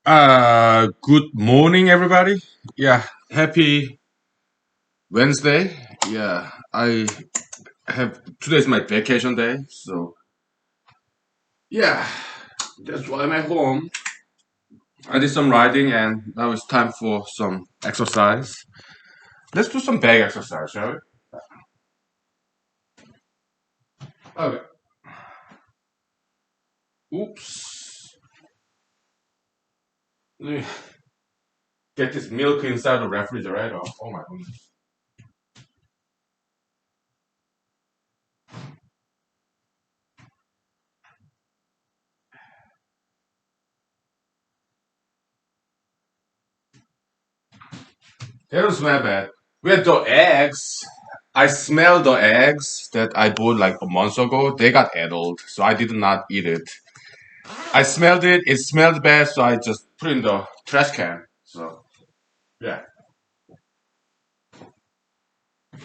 Good morning, everybody. Yeah, happy Wednesday. Yeah, I have today's my vacation day, so yeah, that's why I'm at home. I did some riding, and now it's time for some exercise. Let's do some back exercise, shall we? Okay. Oops. Let me get this milk inside the refrigerator. Oh my goodness. They don't smell bad. We had the eggs. I smelled the eggs that I bought like a month ago. They got addled, so I did not eat it. I smelled it. It smelled bad, so I just put it in the trash can. So yeah.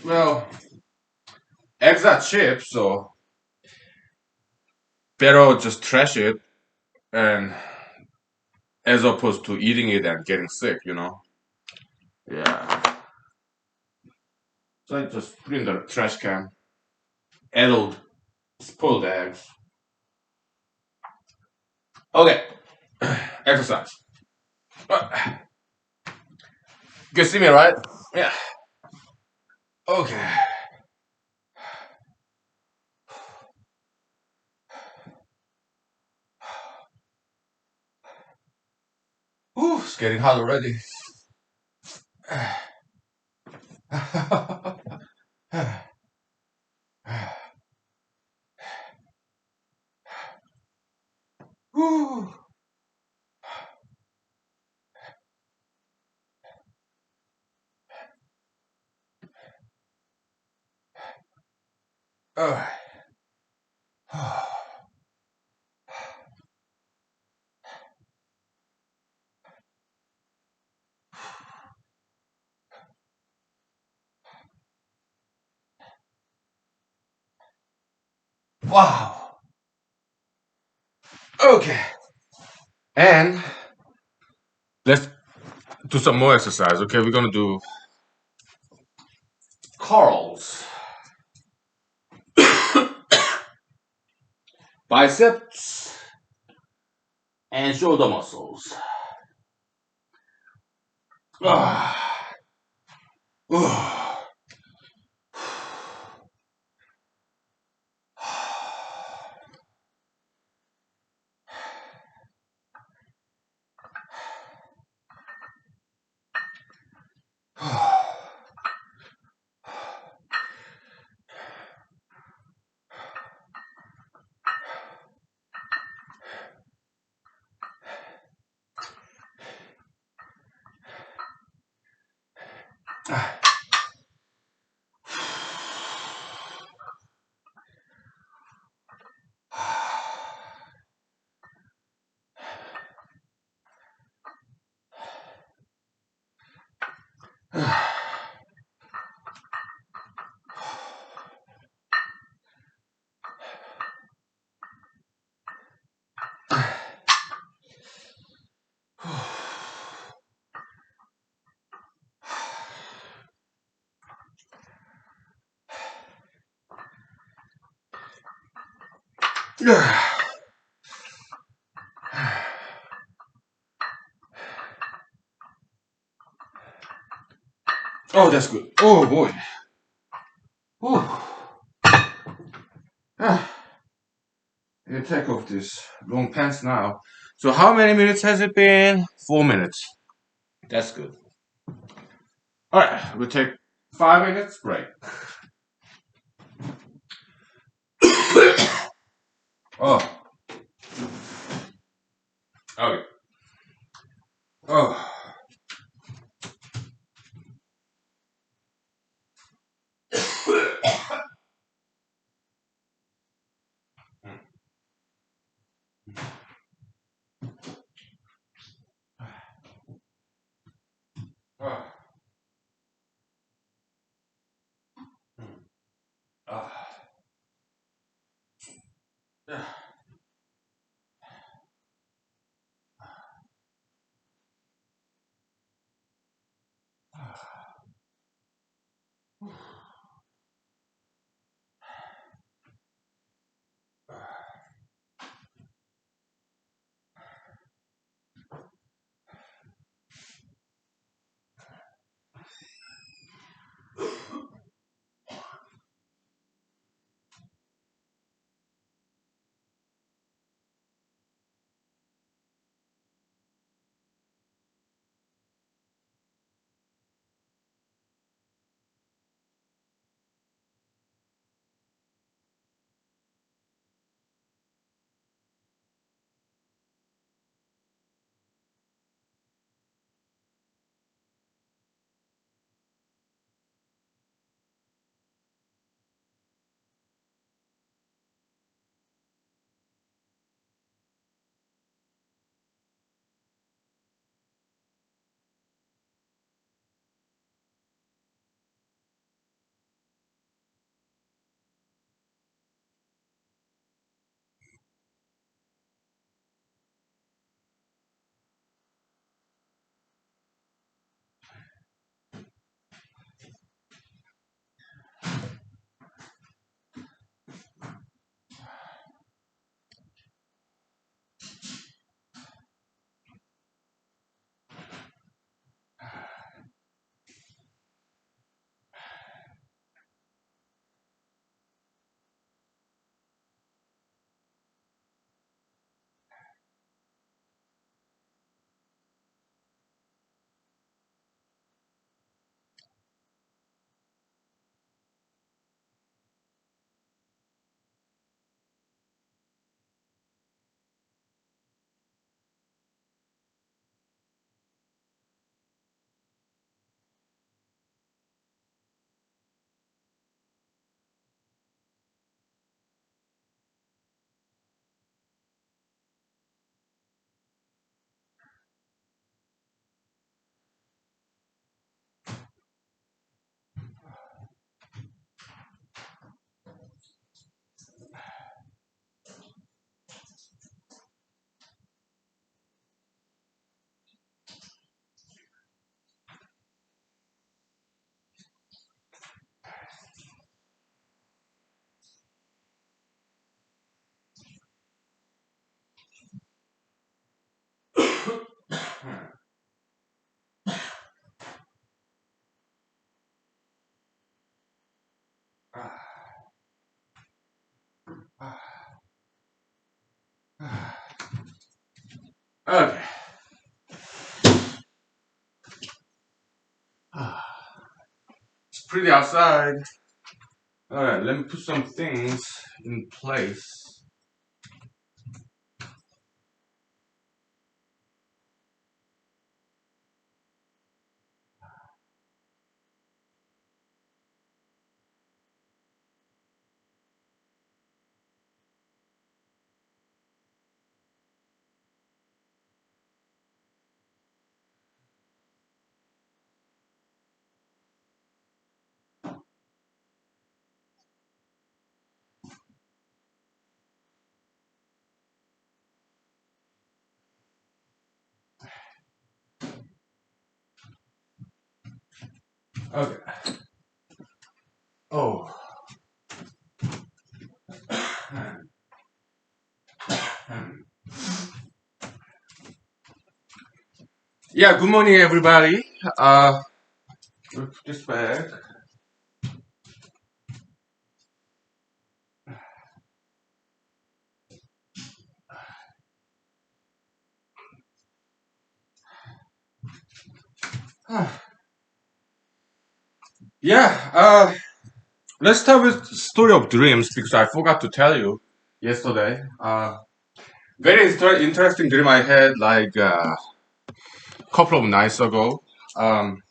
Well, eggs are cheap, so better just trash it, and as opposed to eating it and getting sick, you know. Yeah. So I just put it in the trash can. Addled, spoiled eggs. Okay. Exercise. Uh, You can see me, right? Yeah. Okay. Ooh, it's getting hot already. Ooh. Uh. Wow. Okay. And let's do some more exercise. Okay, we're gonna do curls, biceps, and shoulder muscles. Ah. Oh, that's good. Oh boy. Whew. Ah, I can take off this long pants now. So how many minutes has it been? 4 minutes. That's good. All right, we'll take 5 minutes break. Oh, okay. Oh. Ah. Ah. Okay. Ah, it's pretty outside. Alright, let me put some things in place. Okay. Oh. Yeah, good morning, everybody. Let's put this back. Yeah, let's start with the story of dreams because I forgot to tell you yesterday. Very interesting dream I had like a couple of nights ago. Um,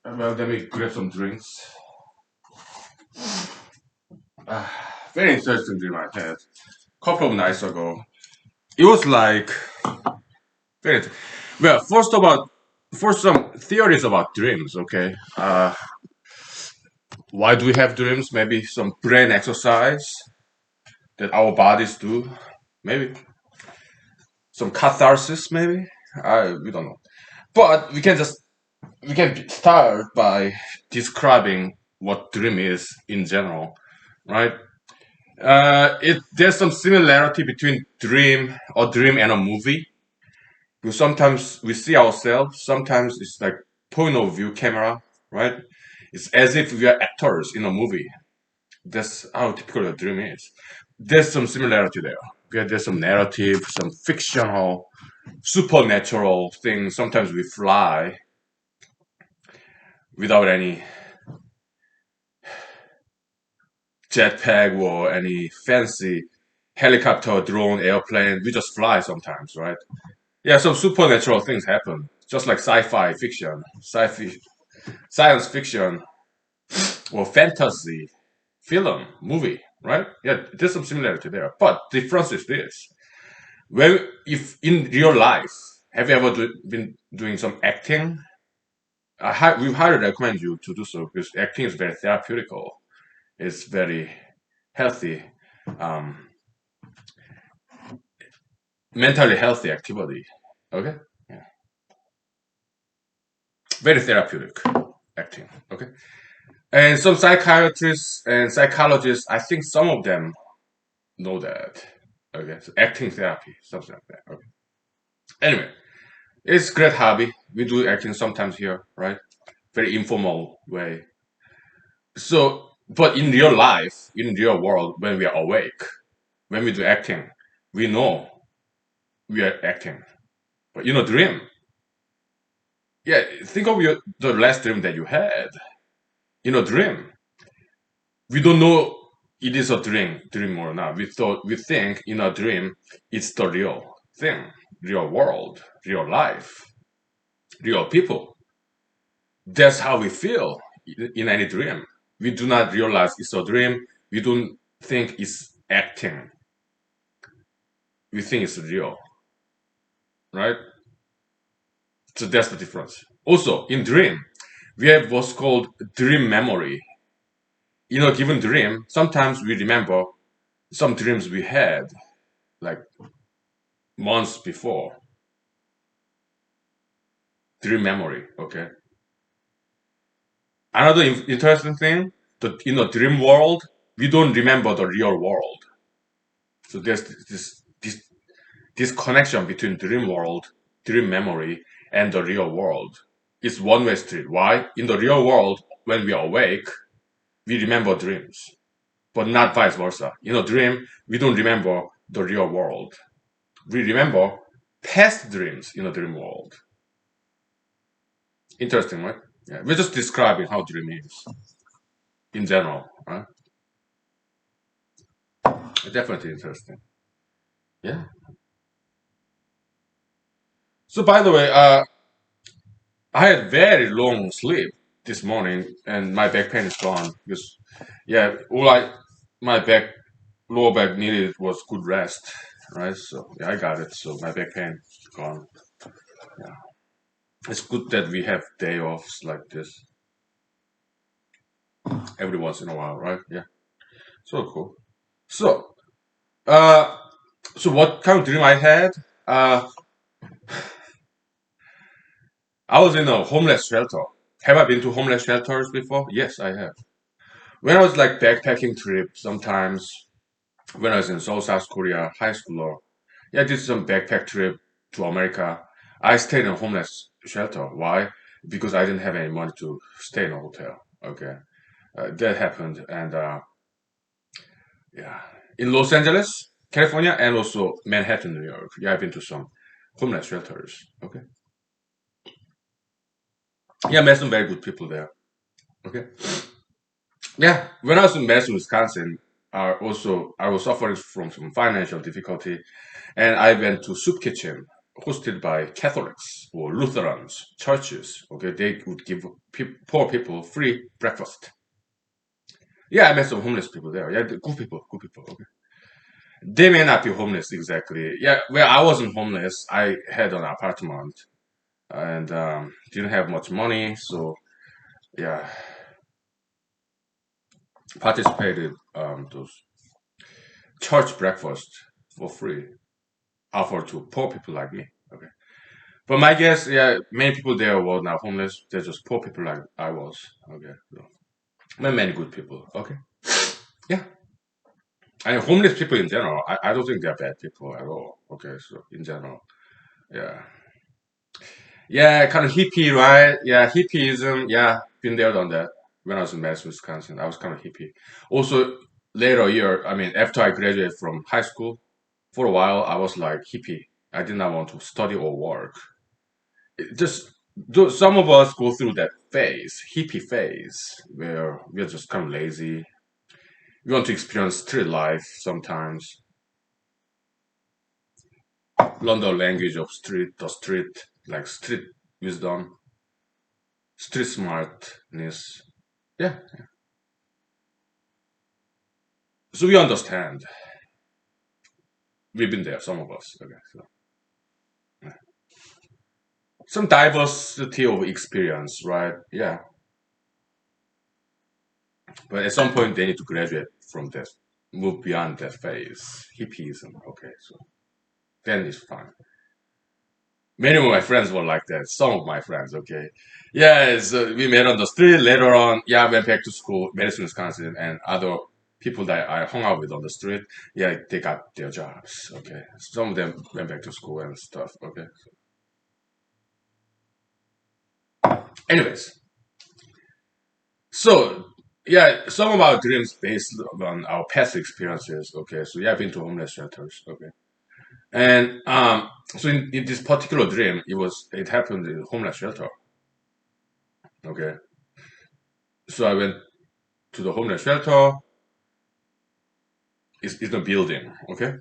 well, let me grab some drinks. Uh, Very interesting dream I had couple of nights ago. It was like very well. First some theories about dreams. Okay, why do we have dreams? Maybe some brain exercise that our bodies do. Maybe some catharsis. Maybe we don't know. But we can start by describing what dream is in general, right? There's some similarity between dream and a movie. Because sometimes we see ourselves, sometimes it's like point of view camera, right? It's as if we are actors in a movie. That's how typical a dream is. There's some similarity there. Okay, there's some narrative, some fictional, supernatural things. Sometimes we fly without any jetpack or any fancy helicopter, drone, airplane. We just fly sometimes, right? Yeah, some supernatural things happen, just like sci-fi fiction, science fiction, or fantasy film, movie, right? Yeah, there's some similarity there. But the difference is this: when if in real life, have you ever been doing some acting? We highly recommend you to do so because acting is very therapeutical. It's very healthy, um, mentally healthy activity. Okay, yeah, very therapeutic acting. Okay, and some psychiatrists and psychologists, I think some of them know that. Okay, so acting therapy, something like that. Okay. Anyway, it's great hobby. We do acting sometimes here, right? Very informal way. So, but in real life, in real world, when we are awake, when we do acting, we know we are acting. But dream. Yeah, think of the last dream that you had. Dream. We don't know it is a dream or not. We think in a dream it's the real thing, real world, real life, real people. That's how we feel in any dream. We do not realize it's a dream. We don't think it's acting. We think it's real, right? So that's the difference. Also, in dream, we have what's called dream memory. In a given dream, sometimes we remember some dreams we had like months before. Dream memory, okay? Another interesting thing, that in a dream world, we don't remember the real world. So there's this connection between dream world, dream memory, and the real world. It's one-way street. Why? In the real world, when we are awake, we remember dreams, but not vice versa. In a dream, we don't remember the real world. we remember past dreams in a dream world. Interesting, right? Yeah, we're just describing how dream is in general, right? Definitely interesting. Yeah. So by the way, I had very long sleep this morning, and my back pain is gone because, yeah, my lower back needed was good rest, right? So yeah, I got it. So my back pain is gone. Yeah, it's good that we have day offs like this every once in a while, right? Yeah, so cool. So, uh, so what kind of dream I had? Uh, I was in a homeless shelter. Have I been to homeless shelters before? Yes, I have. When I was like backpacking trip, sometimes when I was in South Korea, high school, or yeah, I did some backpack trip to America. I stayed in a homeless shelter. Why? Because I didn't have any money to stay in a hotel. Okay, that happened, and yeah, in Los Angeles, California, and also Manhattan, New York. Yeah, I've been to some homeless shelters. Okay, yeah, met some very good people there. Okay, yeah, when I was in Madison, Wisconsin, I was suffering from some financial difficulty, and I went to soup kitchen hosted by Catholics or Lutherans churches. Okay, they would give poor people free breakfast. Yeah, I met some homeless people there. Yeah, good people, good people. Okay, they may not be homeless exactly. Yeah, well, I wasn't homeless. I had an apartment and didn't have much money, so yeah, participated those church breakfast for free offered to poor people like me. Okay. But my guess, yeah, many people there were not homeless. They're just poor people like I was. Okay. So, many good people. Okay. Yeah. And homeless people in general, I don't think they're bad people at all. Okay. So, in general, yeah. Yeah, kind of hippie, right? Yeah, hippieism. Yeah, been there, done that. When I was in Madison, Wisconsin, I was kind of hippie. Also, later year, I mean, after I graduated from high school, for a while, I was like hippie. I did not want to study or work. Just some of us go through that phase, hippie phase, where we're just kind of lazy. We want to experience street life sometimes, learn the language of the street, like street wisdom, street smartness. Yeah, so we understand. We've been there, some of us. Okay, so yeah. Some diversity of experience, right? Yeah, but at some point they need to graduate from that, move beyond that phase, hippieism. Okay, so then it's fine. Many of my friends were like that. Some of my friends, okay. Yeah, so we met on the street. Later on, yeah, I went back to school, Madison, Wisconsin, and other people that I hung out with on the street, yeah, they got their jobs, okay. Some of them went back to school and stuff, okay. Anyways, so yeah, some of our dreams based on our past experiences, okay. So yeah, I've been to homeless shelters, okay. And so in this particular dream, it happened in a homeless shelter, okay. So I went to the homeless shelter. It's a building, okay?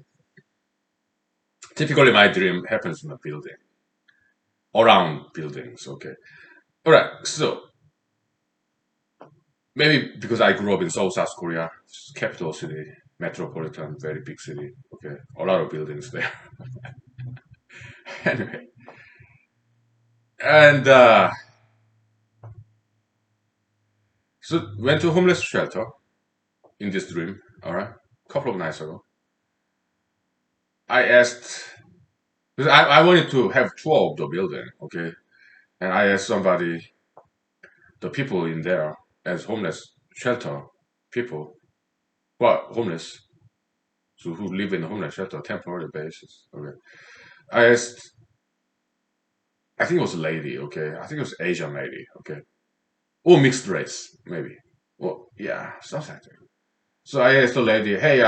Typically, my dream happens in a building, around buildings, okay? All right, so maybe because I grew up in South Korea, capital city, metropolitan, very big city, okay? A lot of buildings there. Anyway, and so went to a homeless shelter in this dream, all right? A couple of nights ago. I asked, because I wanted to have tour of the building, okay? And I asked somebody, the people in there as homeless shelter people, well, homeless, so who live in a homeless shelter temporary basis. Okay, I asked, I think it was a lady. Okay, I think it was Asian lady. Okay, or mixed race maybe. Well, yeah, something like that. So I asked the lady, hey,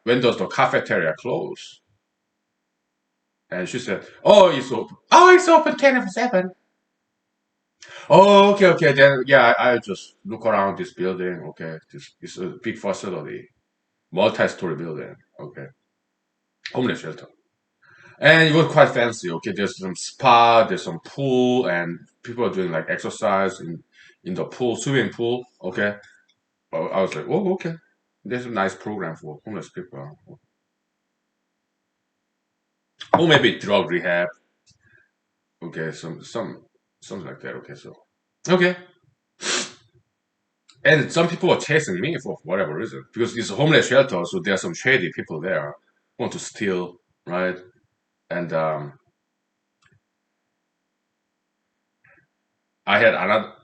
when does the cafeteria close? And she said, "Oh, it's open. Oh, it's open 24/7." Oh, okay, okay. Then yeah, I just look around this building. Okay, this is a big facility, multi-story building. Okay, homeless shelter, and it was quite fancy. Okay, there's some spa, there's some pool, and people are doing like exercise in the pool, swimming pool. Okay, I was like, oh, okay. There's a nice program for homeless people, or maybe drug rehab. Okay, something like that. Okay, so okay. And some people are chasing me for whatever reason because it's a homeless shelter, so there are some shady people there who want to steal, right? And I had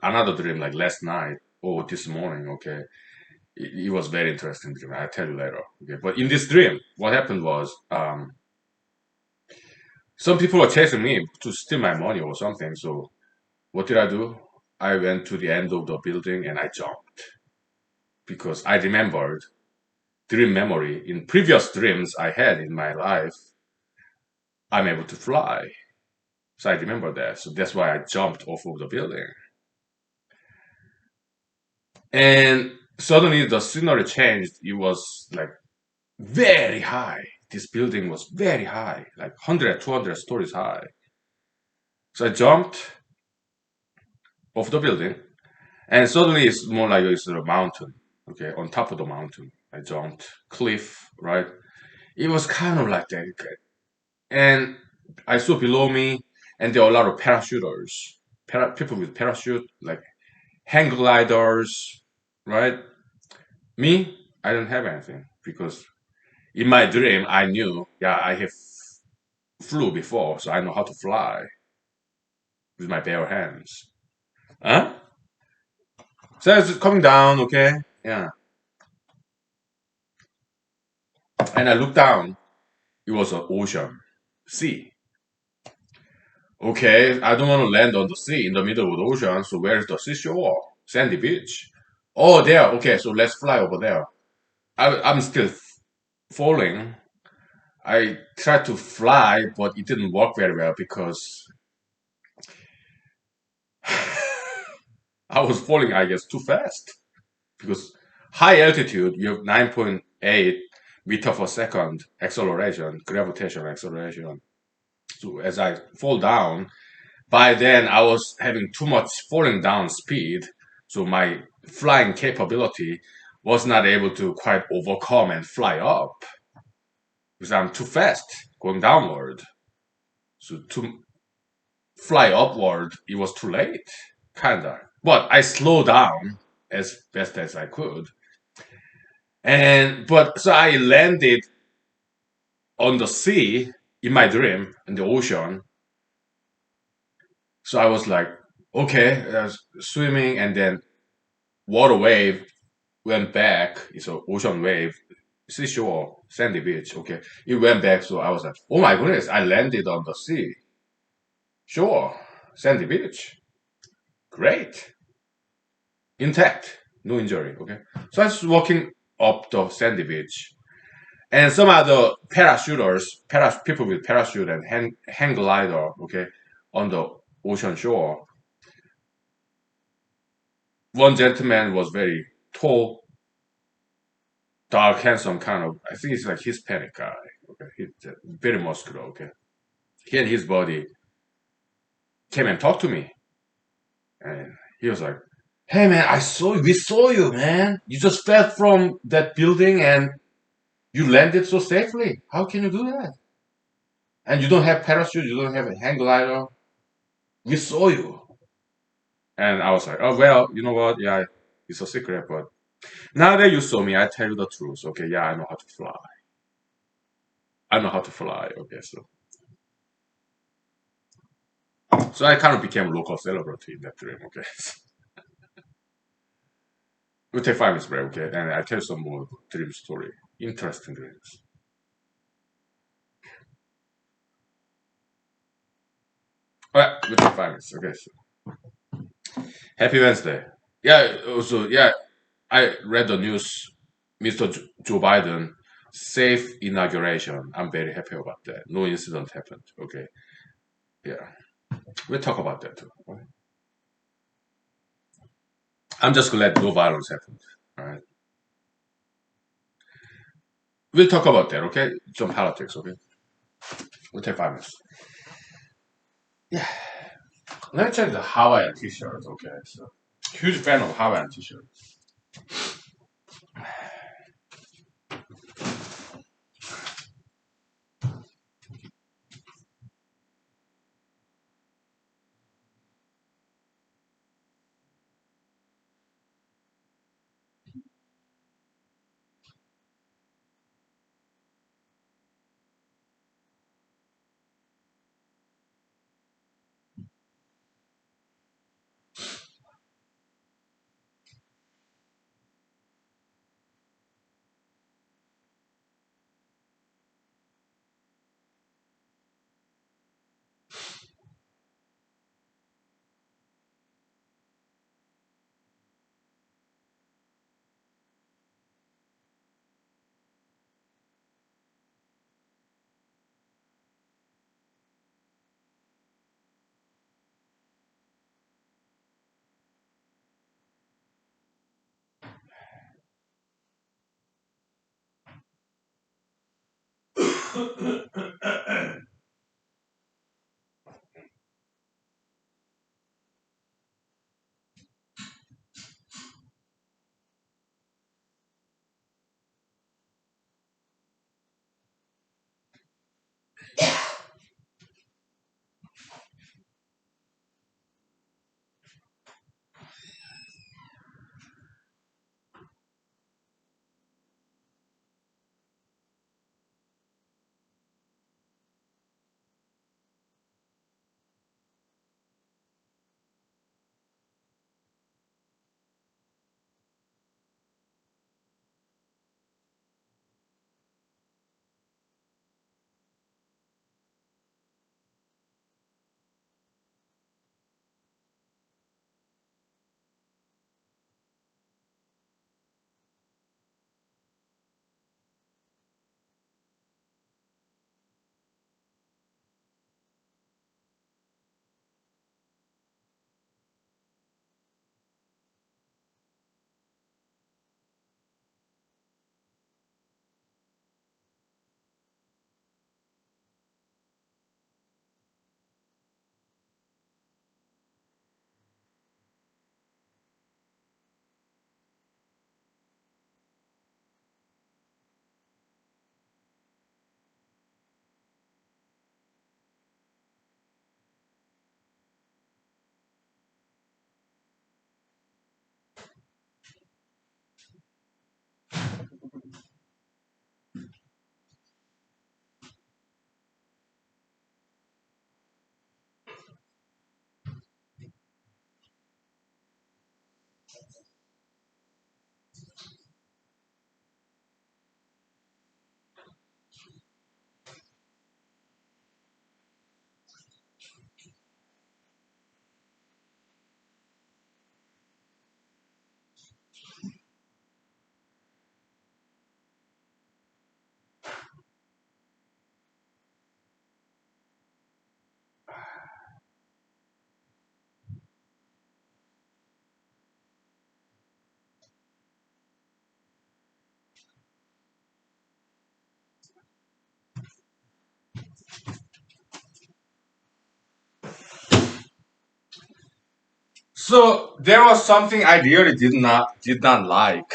another dream like last night or this morning. Okay, it was very interesting dream. I'll tell you later. Okay, but in this dream, what happened was some people were chasing me to steal my money or something. So what did I do? I went to the end of the building and I jumped because I remembered dream memory in previous dreams I had in my life. I'm able to fly. So I remember that. So that's why I jumped off of the building. And suddenly the scenery changed. It was like very high. This building was very high, like 100, 200 stories high. So I jumped off the building, and suddenly it's more like it's a mountain. Okay, on top of the mountain. I jumped cliff, right? It was kind of like that. And I saw below me, and there were a lot of parachuters, people with parachute, like hang gliders, right? Me, I don't have anything because in my dream I knew, yeah, I have flew before, so I know how to fly with my bare hands. Huh? So it's coming down, okay? Yeah. And I looked down. It was an ocean, sea. Okay, I don't want to land on the sea in the middle of the ocean. So where's the seashore? Sandy beach. Oh, there. Okay, so let's fly over there. I'm still falling. I tried to fly, but it didn't work very well because I was falling, I guess, too fast. Because high altitude, you have 9.8 meter per second acceleration, gravitational acceleration. So as I fall down, by then I was having too much falling down speed. So my flying capability was not able to quite overcome and fly up because I'm too fast going downward. So to fly upward, it was too late, kinda. But I slowed down as best as I could, and but so I landed on the sea in my dream in the ocean. So I was like, okay, I was swimming, and then water wave went back. It's an ocean wave, seashore, sandy beach. Okay, it went back. So I was like, oh my goodness, I landed on the sea, shore, sandy beach. Great. Intact, no injury. Okay, so I was walking up the sandy beach, and some other parachuters, people with parachute and hang glider, okay, on the ocean shore. One gentleman was very tall, dark, handsome, kind of. I think he's like Hispanic guy. Okay, he's very muscular. Okay, he and his buddy came and talked to me, and he was like, "Hey man, we saw you, man. You just fell from that building and you landed so safely. How can you do that? And you don't have parachute, you don't have a hang glider. We saw you." And I was like, "Oh well, you know what? Yeah, it's a secret, but now that you saw me, I tell you the truth. Okay, yeah, I know how to fly. I know how to fly. Okay, so I kind of became a local celebrity in that dream. Okay, we'll take 5 minutes break. Okay, and I tell you some more dream story. Interesting dreams. All right, we'll take 5 minutes. Okay, so happy Wednesday. Yeah, also yeah, I read the news. Mr. Joe Biden safe inauguration. I'm very happy about that. No incident happened. Okay. Yeah. We'll talk about that too. Okay? I'm just glad no violence happened. All right. We'll talk about that. Okay. Some politics. Okay. We'll take 5 minutes. Yeah. Let me check the Hawaiian t-shirt. Okay. So, huge fan of Hawaiian t-shirt. So there was something I really did not like.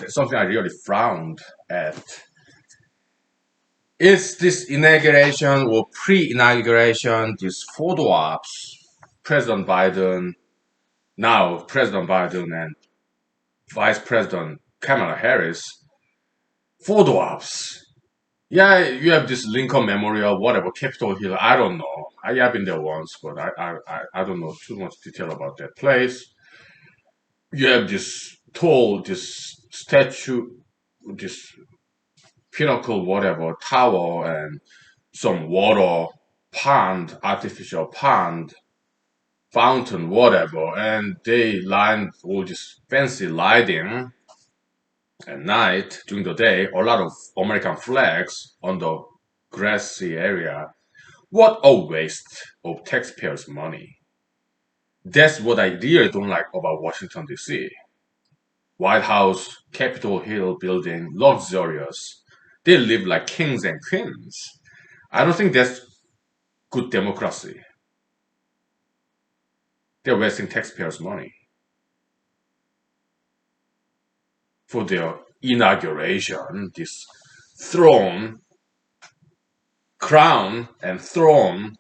Something I really frowned at. It's this inauguration or pre-inauguration, these photo ops, President Biden, now President Biden and Vice President Kamala Harris, photo ops. Yeah, you have this Lincoln Memorial, whatever, Capitol Hill. I don't know. I've been there once, but I don't know too much detail about that place. You have this tall, this statue, this pinnacle, whatever, tower, and some water pond, artificial pond, fountain, whatever, and they lined all this fancy lighting. At night, during the day, a lot of American flags on the grassy area. What a waste of taxpayers' money. That's what I really don't like about Washington, D.C. White House, Capitol Hill building, luxurious. They live like kings and queens. I don't think that's good democracy. They're wasting taxpayers' money for their inauguration. This throne, crown, and throne,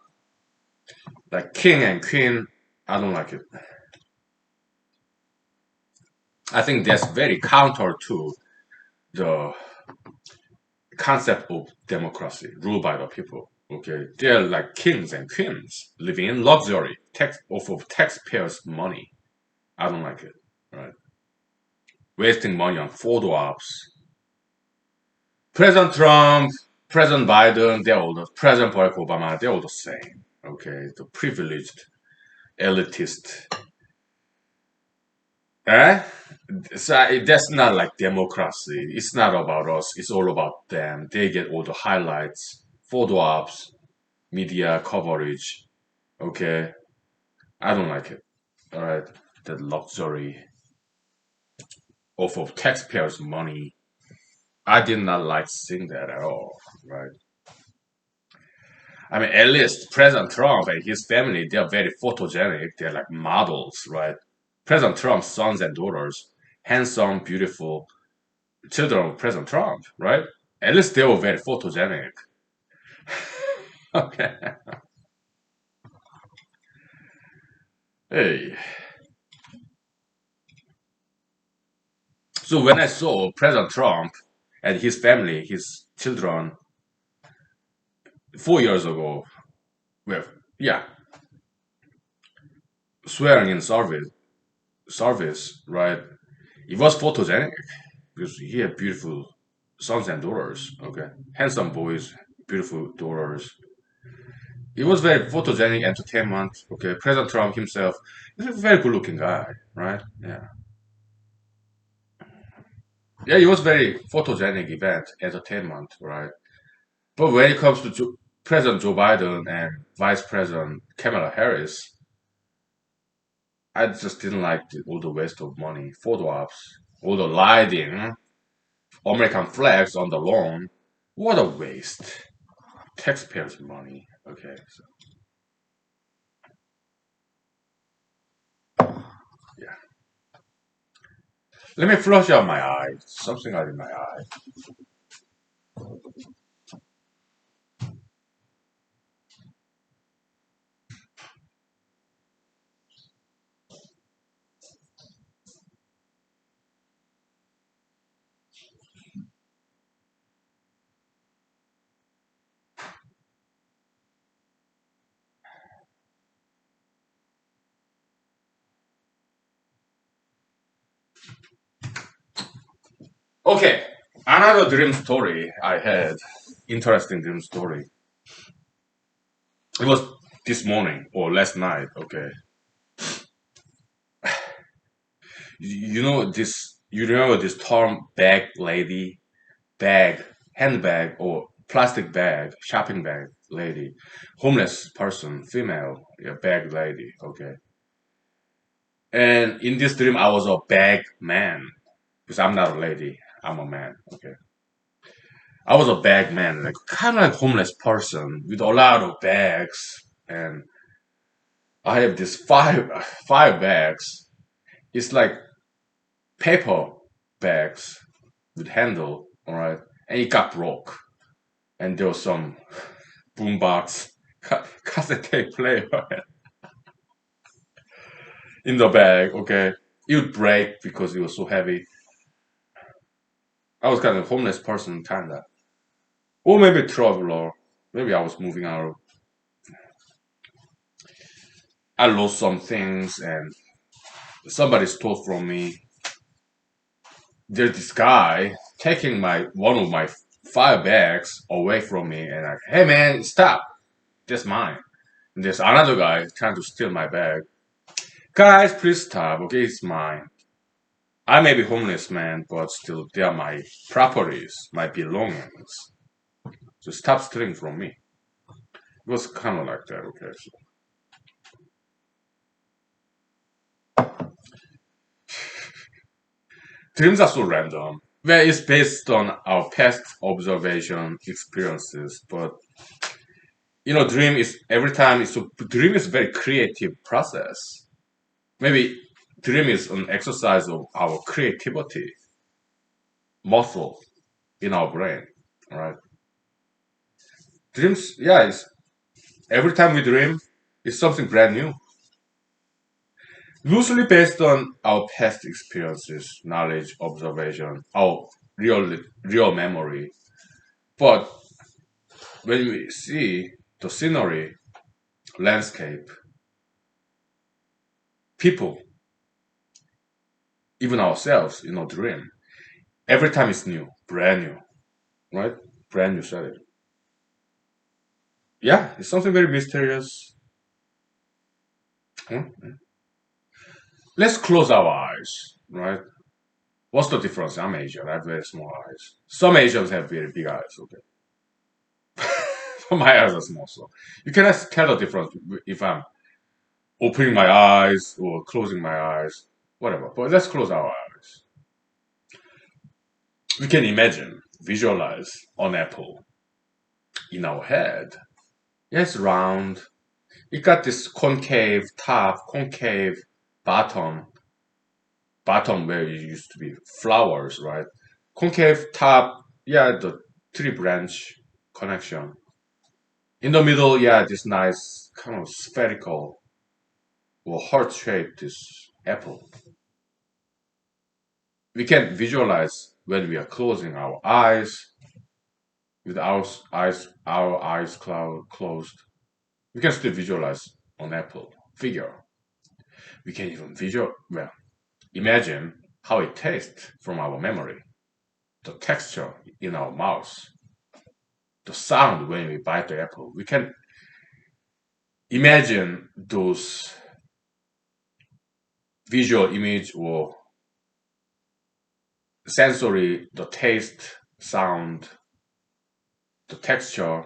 like king and queen. I don't like it. I think that's very counter to the concept of democracy, ruled by the people. Okay, they're like kings and queens living in luxury, tax off of taxpayers' money. I don't like it. Right, wasting money on photo ops. President Trump, President Biden, they're all the President Barack Obama, they're all the same. Okay, the privileged, elitist. Eh? So that's not like democracy. It's not about us. It's all about them. They get all the highlights, photo ops, media coverage. Okay, I don't like it. All right, the luxury off of taxpayers' money. I did not like seeing that at all. Right. I mean, at least President Trump and his family, they're very photogenic. They're like models, right? President Trump's sons and daughters, handsome, beautiful children of President Trump, right? At least they were very photogenic. Okay. Hey. So when I saw President Trump and his family, his children, 4 years ago, well, yeah, swearing in service, right? It was photogenic because he had beautiful sons and daughters. Okay, handsome boys, beautiful daughters. It was very photogenic entertainment. Okay, President Trump himself is a very good-looking guy, right? Yeah, yeah. It was very photogenic event, entertainment, right? But when it comes to President Joe Biden and Vice President Kamala Harris, I just didn't like all the waste of money, photo ops, all the lighting, American flags on the lawn. What a waste. Taxpayers' money. Okay, so yeah. Let me flush out my eye. Something out in my eye. Okay, another dream story I had. Interesting dream story. It was this morning or last night. Okay, you know this. You remember this term bag lady, bag, handbag or plastic bag, shopping bag lady, homeless person, female, yeah, bag lady. Okay, and in this dream I was a bag man because I'm not a lady. I'm a man. Okay. I was a bag man, like kind of like homeless person with a lot of bags, and I have this five bags. It's like paper bags with handle, all right, and it got broke, and there was some boombox cassette tape player in the bag. Okay, it would break because it was so heavy. I was kind of homeless person, kinda, or maybe traveler. Maybe I was moving out. I lost some things, and somebody stole from me. There's this guy taking my one of my five bags away from me, and like, hey man, stop! That's mine. And there's another guy trying to steal my bag. Guys, please stop. Okay, it's mine. I may be homeless, man, but still they are my properties, my belongings. So stop stealing from me. It was kind of like that, okay? So dreams are so random. Well, it's based on our past observation experiences, but dream is every time. Dream is a very creative process. Maybe dream is an exercise of our creativity muscle in our brain. All right. Dreams, yeah, it's every time we dream, it's something brand new. Loosely based on our past experiences, knowledge, observation, our real memory. But when we see the scenery, landscape, people, even ourselves, dream. Every time it's new, brand new, right? Brand new setting. Yeah, it's something very mysterious. Hmm? Let's close our eyes, right? What's the difference? I'm Asian. I have very small eyes. Some Asians have very big eyes. Okay, my eyes are small, so you cannot tell the difference if I'm opening my eyes or closing my eyes, whatever. But let's close our eyes. We can imagine, visualize an apple in our head. Yes, round. It got this concave top, concave bottom, bottom where it used to be flowers, right? Concave top, yeah, the tree branch connection. In the middle, yeah, this nice kind of spherical or heart-shaped this apple. We can visualize when we are closing our eyes with our eyes closed. We can still visualize an apple figure. We can even imagine how it tastes from our memory, the texture in our mouth, the sound when we bite the apple. We can imagine those visual image or sensory, the taste, sound, the texture,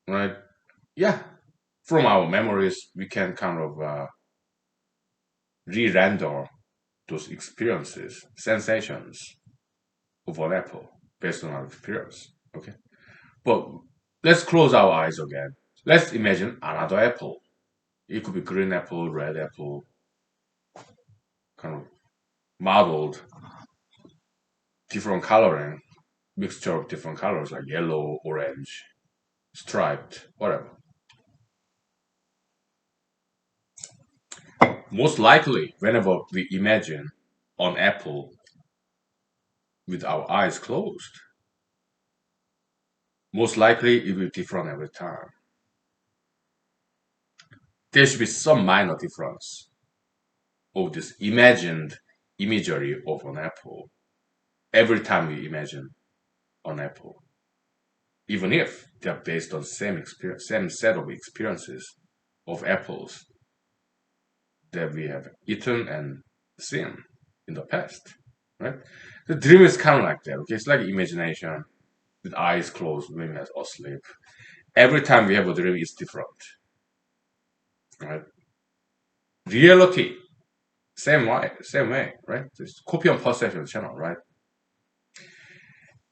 right? Yeah, from our memories, we can kind of re-render those experiences, sensations of an apple based on our experience. Okay, but let's close our eyes again. Let's imagine another apple. It could be green apple, red apple, kind of modeled, different coloring, mixture of different colors like yellow, orange, striped, whatever. Most likely, whenever we imagine an apple with our eyes closed, most likely it will be different every time. There should be some minor difference of this imagined imagery of an apple every time we imagine an apple, even if they are based on same experience, same set of experiences of apples that we have eaten and seen in the past, right? The dream is kind of like that. Okay, it's like imagination with eyes closed when we're asleep. Every time we have a dream, it's different, right? Reality, same way, right? It's copy and perception channel, right?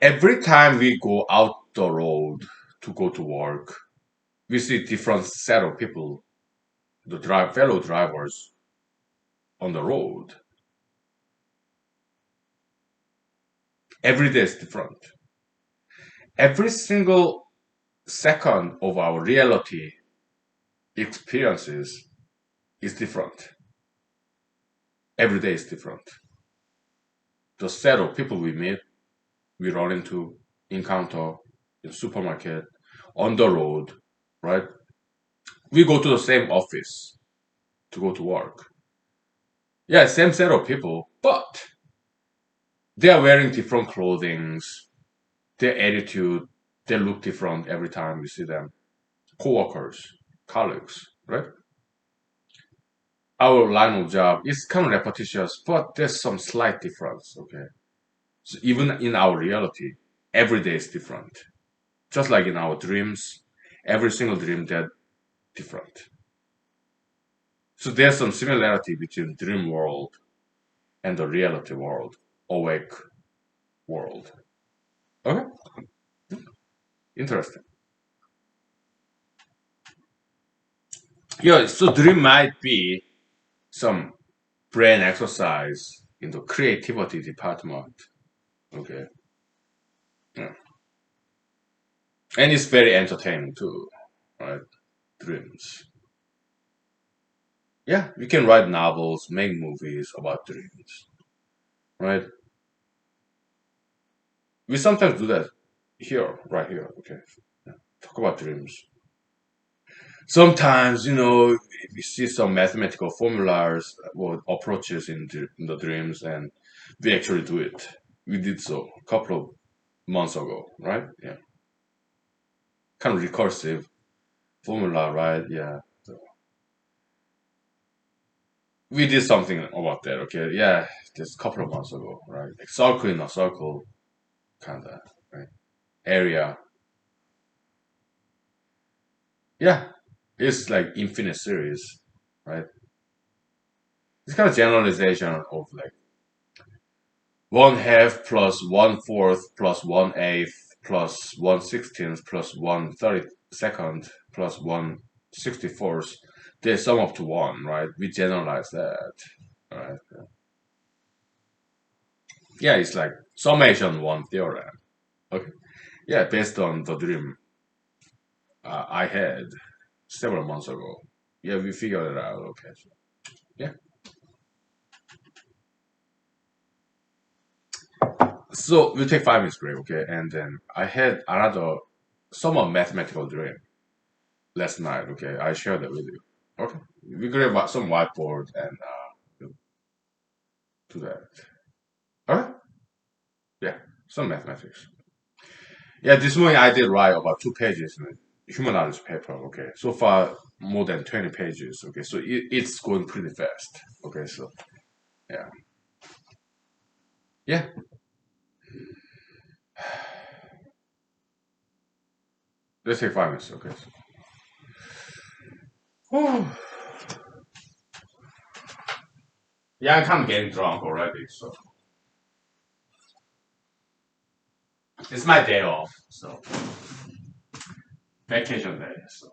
Every time we go out the road to go to work, we see different set of people, fellow drivers on the road. Every day is different. Every single second of our reality experiences is different. Every day is different. The set of people we meet, we run into, encounter in supermarket, on the road, right? We go to the same office to go to work. Yeah, same set of people, but they are wearing different clothings, their attitude, they look different every time we see them. Co-workers, colleagues, right? our line of job is kind of repetitious, but there's some slight difference. Okay, so even in our reality, every day is different. Just like in our dreams, every single dream they're different. So there's some similarity between dream world and the reality world, awake world. Okay, interesting. Yeah, so dream might be some brain exercise in the creativity department. Okay, yeah. And it's very entertaining too, right? Dreams. Yeah, we can write novels, make movies about dreams, right? We sometimes do that here, right here. Okay, yeah. Talk about dreams. Sometimes, we see some mathematical formulas or approaches in the dreams, and we actually do it. We did so a couple of months ago, right? Yeah, kind of recursive formula, right? Yeah. So we did something about that. Okay, yeah, just a couple of months ago, right? Like circle in a circle, kind of right area. Yeah, it's like infinite series, right? It's kind of generalization of like 1/2 plus 1/4 plus 1/8 plus 1/16 plus 1/32 plus 1/64. They sum up to one, right? We generalize that, right? Yeah, it's like summation one theorem. Okay. Yeah, based on the dream I had several months ago. Yeah, we figured it out. Okay. So, yeah. So we'll take 5 minutes break, okay? And then I had another somewhat mathematical dream last night, okay? I shared that with you. Okay. We grab some whiteboard and we'll do that. Alright? Yeah. Some mathematics. Yeah, this morning I did write about 2 pages in a humanology paper, okay? So far more than 20 pages, okay? So it's going pretty fast. Okay, so yeah. Yeah. Let's take 5 minutes, okay? So. Yeah, I'm kind of getting drunk already, so it's my day off, so vacation day, so.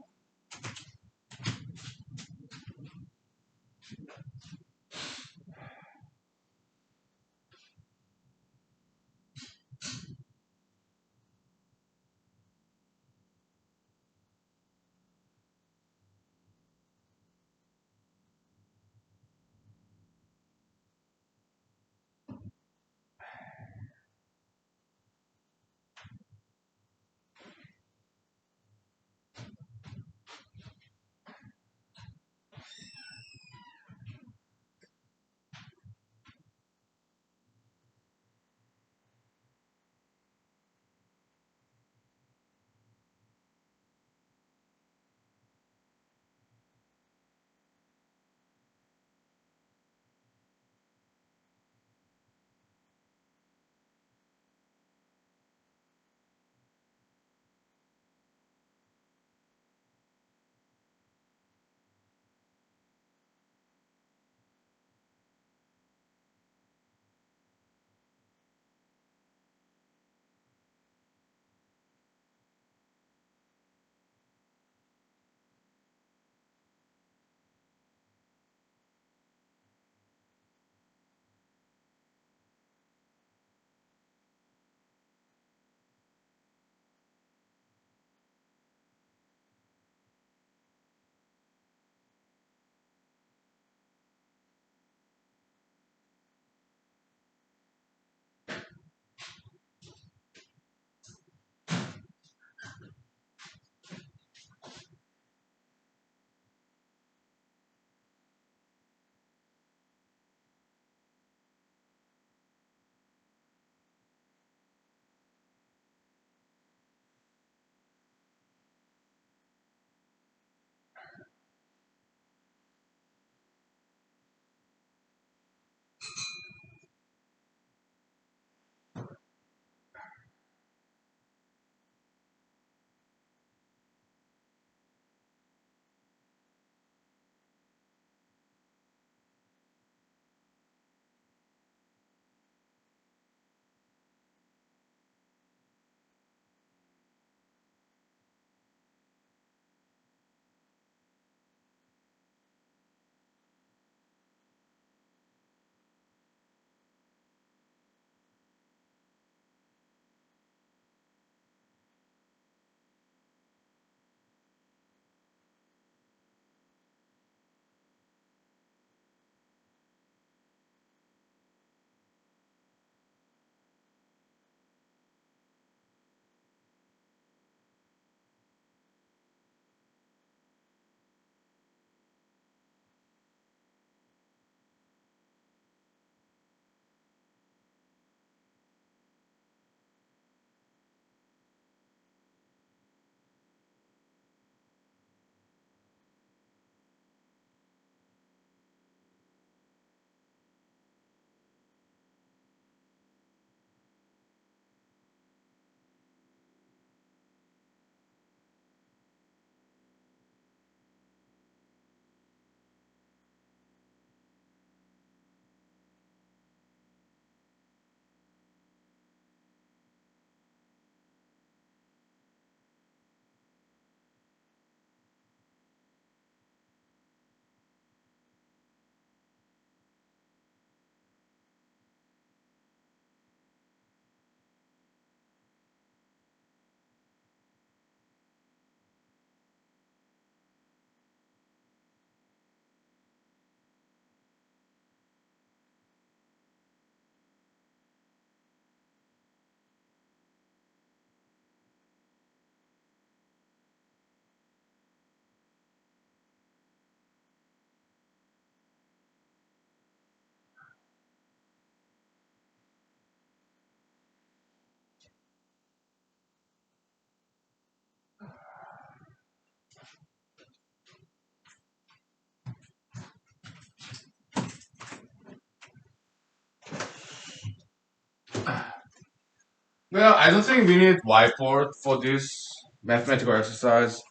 Well, I don't think we need whiteboard for this mathematical exercise.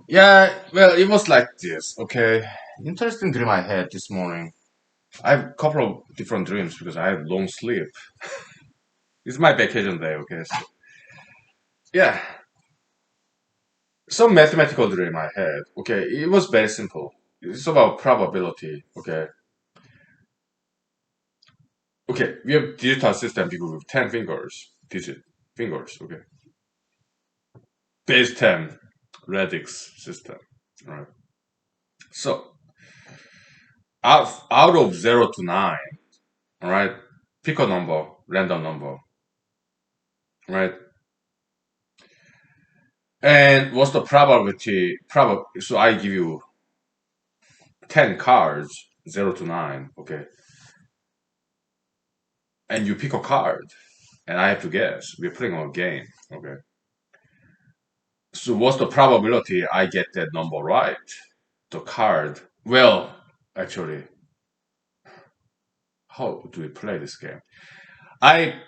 Yeah, well, it was like this, okay? Interesting dream I had this morning. I have a couple of different dreams because I had long sleep. It's my vacation day, okay? So, yeah, some mathematical dream I had, okay? It was very simple. It's about probability, okay? Okay, we have digital system because with 10 fingers, okay? Base 10 radix system, right? So, out of 0 to 9, all right, pick a number, random number, right? And what's the probability? So I give you 10 cards, 0 to 9, okay? And you pick a card, and I have to guess. We're playing a game, okay? So what's the probability I get that number right? The card. Well, actually, how do we play this game? I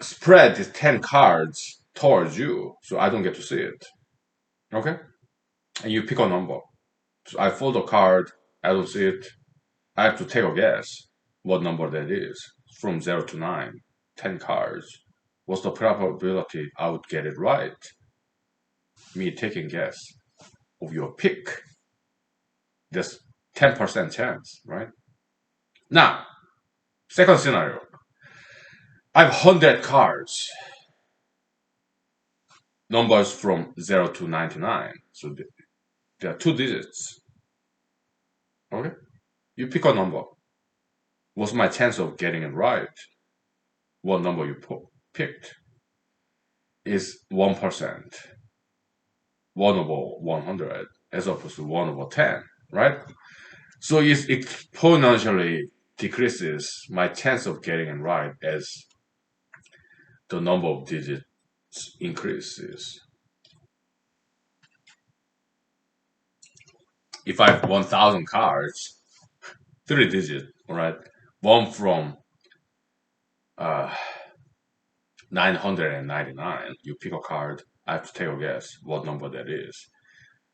spread these 10 cards towards you, so I don't get to see it, okay? And you pick a number. So I fold a card, I don't see it. I have to take a guess what number that is from 0 to 9, 10 cards. What's the probability I would get it right? Me taking guess of your pick. That's 10% chance, right? Now, second scenario. I have 100 cards, numbers from 0 to 99. So there are two digits. Okay? You pick a number. What's my chance of getting it right? What number you picked is 1%, 1 over 100, as opposed to 1 over 10, right? So it exponentially decreases my chance of getting it right as the number of digits increases. If I have 1,000 cards, 3 digits, all right, one from 999, you pick a card, I have to take a guess what number that is.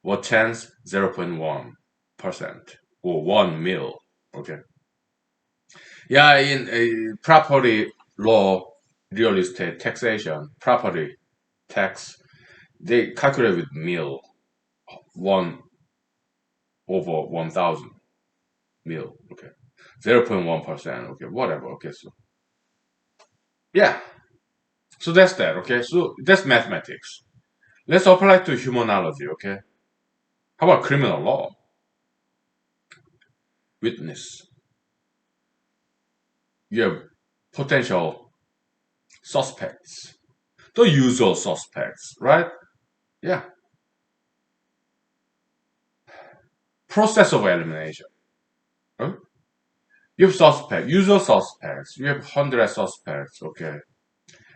What chance? 0.1% or 1 mil. Okay. Yeah, in property law, real estate taxation, property tax, they calculate with mil, 1 over 1,000 mil. Okay. 0.1%. Okay, whatever. Okay, so yeah. So that's that. Okay, so that's mathematics. Let's apply it to humanology. Okay. How about criminal law? Witness. You have potential suspects, the usual suspects, right? Yeah. Process of elimination. Huh? You have suspects, usual suspects. You have 100 suspects, okay,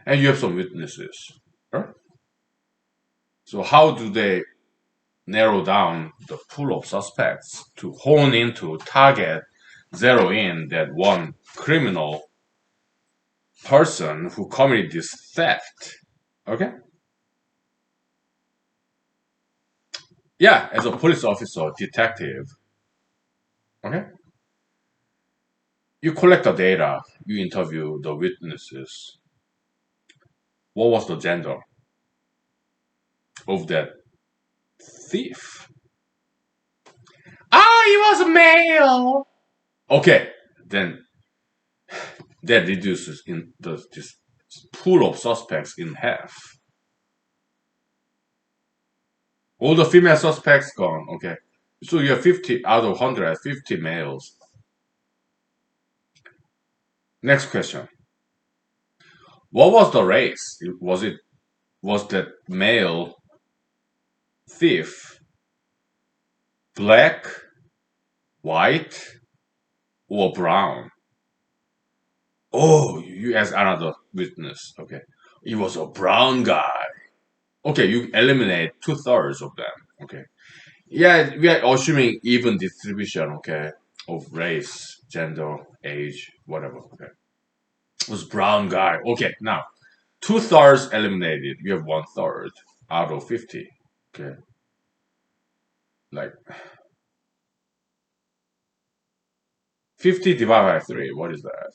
and you have some witnesses. Huh? So how do they narrow down the pool of suspects to hone into target, zero in that one criminal person who committed this theft? Okay. Yeah, as a police officer, detective, okay, you collect the data, you interview the witnesses. What was the gender of that thief? Ah, he was a male. Okay, then that reduces this pool of suspects in half. All the female suspects gone. Okay, so you have 50 out of 100, 50 males. Next question. What was the race? Was that male thief black, white, or brown? Oh, you ask another witness. Okay, he was a brown guy. Okay, you eliminate two-thirds of them. Okay, yeah, we are assuming even distribution. Okay, of race, gender, age, whatever. Okay, it was brown guy. Okay, now 2/3 eliminated. We have 1/3 out of 50. Okay, like 50 divided by 3. What is that?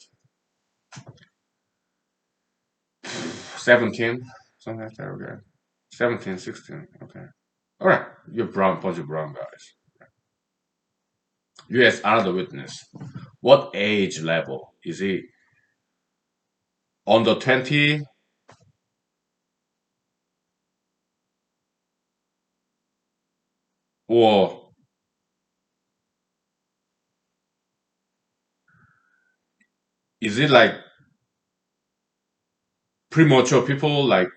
17, something like that. Okay, 17, 16. Okay, all right. You're brown, bunch of brown guys. You ask another witness. What age level is he? Under 20, or is it like premature people, like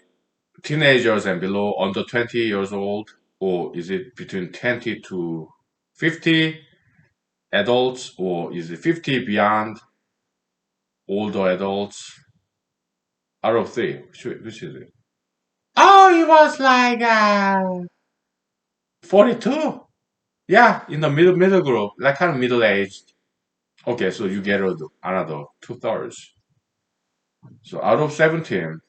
teenagers and below, under 20 years old, or is it between 20 to 50 adults, or is it 50 beyond older adults? Out of three, which is it? Oh, it was like 42. Yeah, in the middle group, like kind of middle aged. Okay, so you get another 2/3. So out of 17,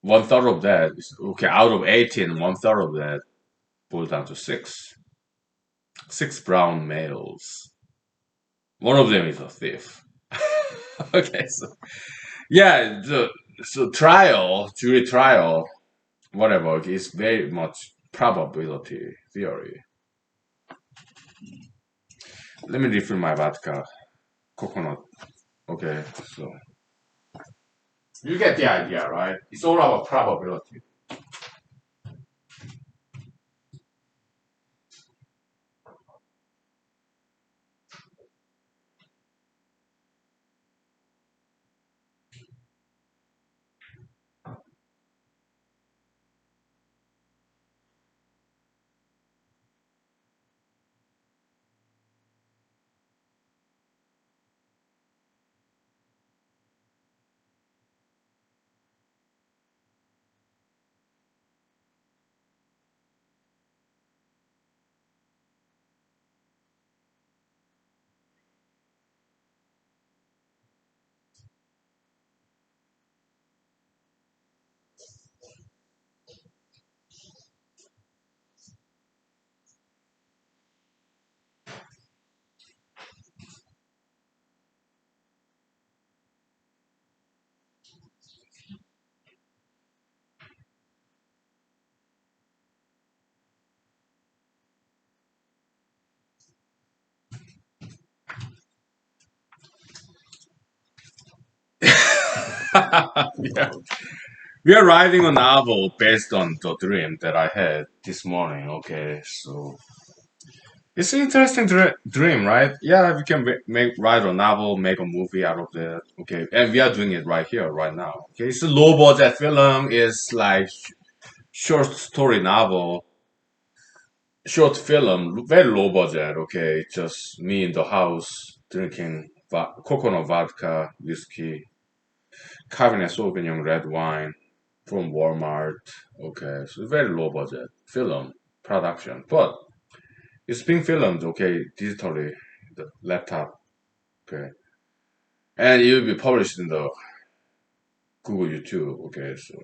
1/3 of that is okay. Out of 18, 1/3 of that boils down to six. Six brown males. One of them is a thief. Okay, so yeah, jury trial, whatever, is very much probability theory. Let me refill my vodka, coconut. Okay, so you get the idea, right? It's all about probability. Yeah. We are writing a novel based on the dream that I had this morning. Okay, so it's an interesting dream, right? Yeah, we can make write a novel, make a movie out of that. Okay, and we are doing it right here, right now. Okay, it's a low budget film. It's like short story novel, short film, very low budget. Okay, just me in the house drinking coconut vodka, whiskey, Cabernet Sauvignon red wine from Walmart. Okay, so very low budget film production, but it's being filmed, okay, digitally, the laptop, okay, and it will be published in the Google YouTube, okay. So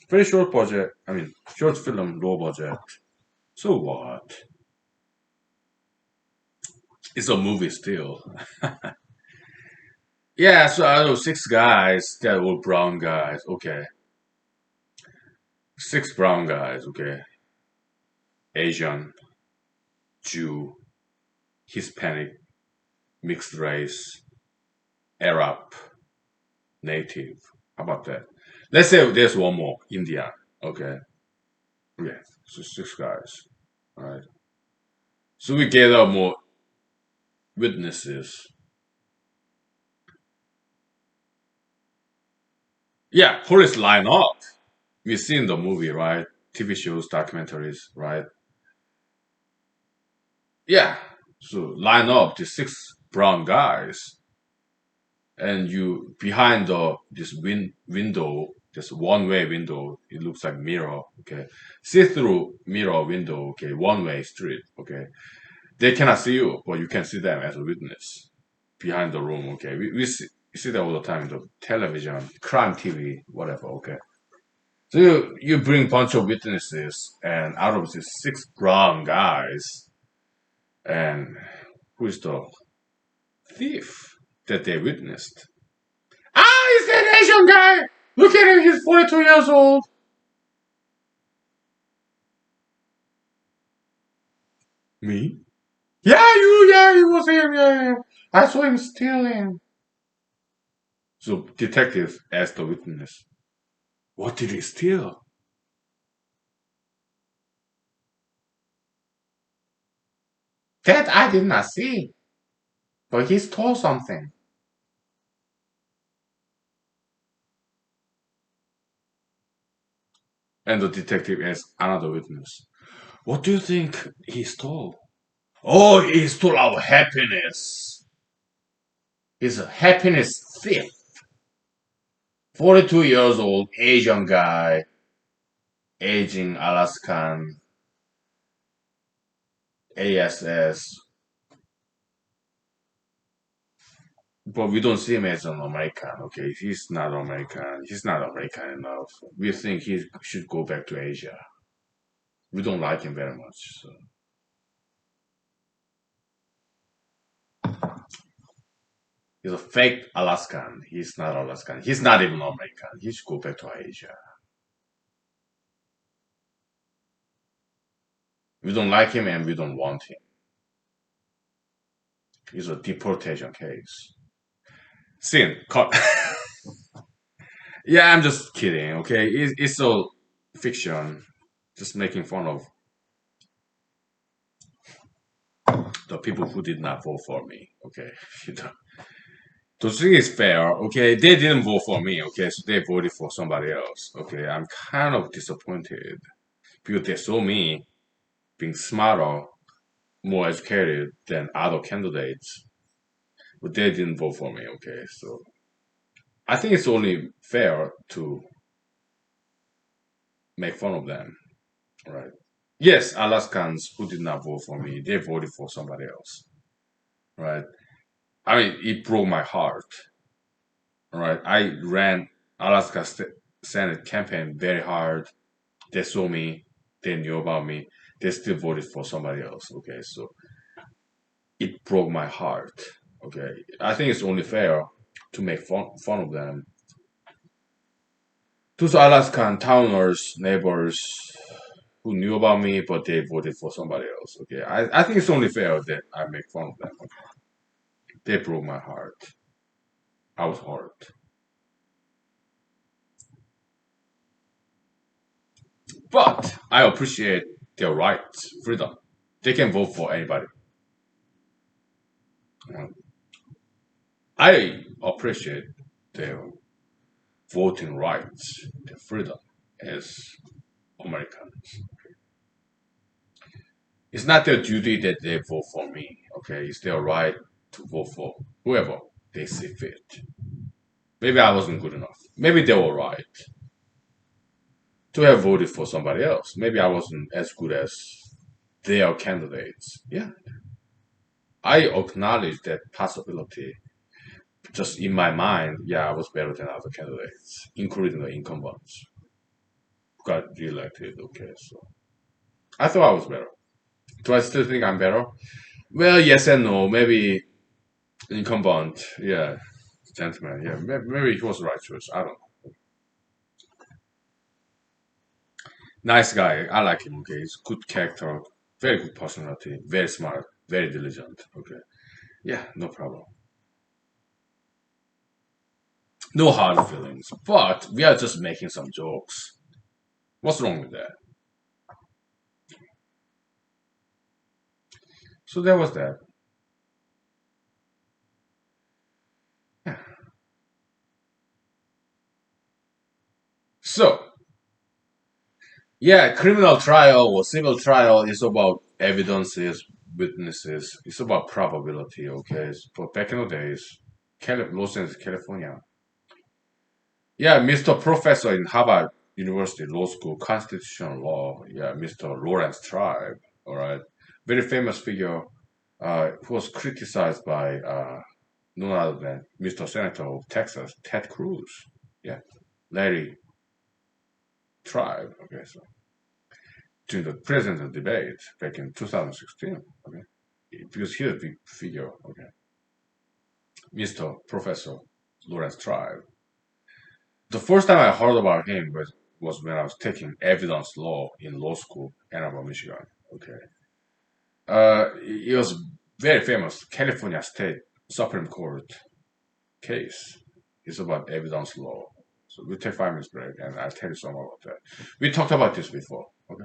very short budget. I mean, short film, low budget. So what? It's a movie still. Yeah. So out of six guys, they're all brown guys. Okay, six brown guys. Okay, Asian, Jew, Hispanic, mixed race, Arab, native. How about that? Let's say there's one more, Indian. Okay. Yeah. So six guys. All right. So we gather more witnesses. Yeah, police line up. We've seen the movie, right? TV shows, documentaries, right? Yeah. So line up the six brown guys, and you behind the this window, this one-way window. It looks like mirror. Okay, see-through mirror window. Okay, one-way street. Okay, they cannot see you, but you can see them as a witness behind the room. Okay, we see. You see that all the time in the television, crime TV, whatever. Okay. So you bring bunch of witnesses, and out of these six brown guys, and who is the thief that they witnessed? Ah, he's that Asian guy. Look at him. He's 42 years old. Me? Yeah, you. Yeah, he was him. Yeah, yeah. I saw him stealing. So detective asked the witness, "What did he steal?" That I did not see, but he stole something. And the detective asked another witness, "What do you think he stole?" "Oh, he stole our happiness. He's a happiness thief. 42 years old, Asian guy, aging Alaskan, ASS. But we don't see him as an American, okay? He's not American. He's not American enough. We think he should go back to Asia. We don't like him very much. So. He's a fake Alaskan. He's not Alaskan. He's not even American. He should go back to Asia. We don't like him and we don't want him. It's a deportation case. Sin, cut. Yeah, I'm just kidding. Okay, it's all fiction. Just making fun of the people who did not vote for me. Okay, you know. The thing is fair. Okay, they didn't vote for me. Okay, so they voted for somebody else. Okay, I'm kind of disappointed because they saw me being smarter, more educated than other candidates, but they didn't vote for me. Okay, so I think it's only fair to make fun of them, right? Yes, Alaskans who did not vote for me, they voted for somebody else, right? I mean, it broke my heart, right? I ran Alaska Senate campaign very hard. They saw me, they knew about me, they still voted for somebody else. Okay, so it broke my heart. Okay, I think it's only fair to make fun of them. Those Alaskan towners, neighbors who knew about me, but they voted for somebody else. Okay, I think it's only fair that I make fun of them. Okay? They broke my heart. I was hurt. But I appreciate their rights, freedom. They can vote for anybody. I appreciate their voting rights, their freedom as Americans. It's not their duty that they vote for me. Okay, it's their right to vote for whoever they see fit. Maybe I wasn't good enough. Maybe they were right to have voted for somebody else. Maybe I wasn't as good as their candidates. Yeah, I acknowledge that possibility. Just in my mind, yeah, I was better than other candidates, including the incumbents who got reelected. Okay, so I thought I was better. Do I still think I'm better? Well, yes and no. Maybe incumbent, yeah, gentleman, yeah, maybe he was the right choice. I don't know. Nice guy. I like him. Okay, he's good character, very good personality, very smart, very diligent. Okay, yeah, no problem. No hard feelings, but we are just making some jokes. What's wrong with that? So there was that. Yeah. So yeah, criminal trial or civil trial is about evidences, witnesses. It's about probability. Okay, but back in the days, Los Angeles, California. Yeah, Mr. Professor in Harvard University Law School, Constitutional Law. Yeah, Mr. Lawrence Tribe. All right, very famous figure who was criticized by none other than Mr. Senator of Texas, Ted Cruz. Yeah, Larry Tribe. Okay, so during the presidential debate back in 2016. Okay, because he's a big figure. Okay, Mr. Professor Lawrence Tribe. The first time I heard about him was when I was taking evidence law in law school, Ann Arbor, Michigan. Okay, it was very famous California State Supreme Court case. It's about evidence law. So we'll take 5 minutes break and I'll tell you some about that. We talked about this before. Okay.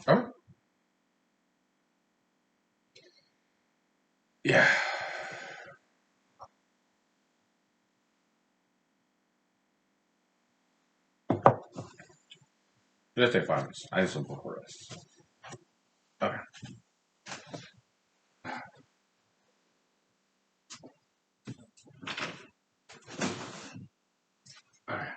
All right. Yeah. Let's take 5 minutes. I need some book rest. Okay. All right.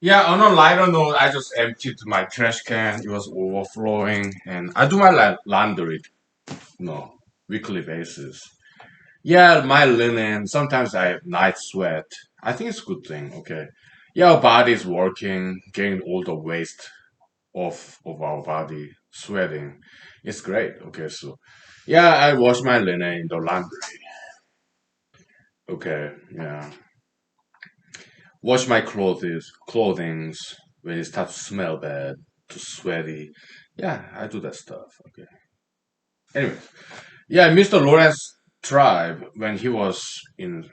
Yeah, on a lighter note, I just emptied my trash can. It was overflowing, and I do my laundry, no, weekly basis. Yeah, my linen. Sometimes I have night sweat. I think it's a good thing. Okay. Yeah, our body's working, getting all the waste off of our body, sweating. It's great. Okay, so yeah, I wash my linen in the laundry. Okay, yeah. Wash my clothings when it starts to smell bad, too sweaty. Yeah, I do that stuff. Okay. Anyway, yeah, Mr. Lawrence Tribe, when he was in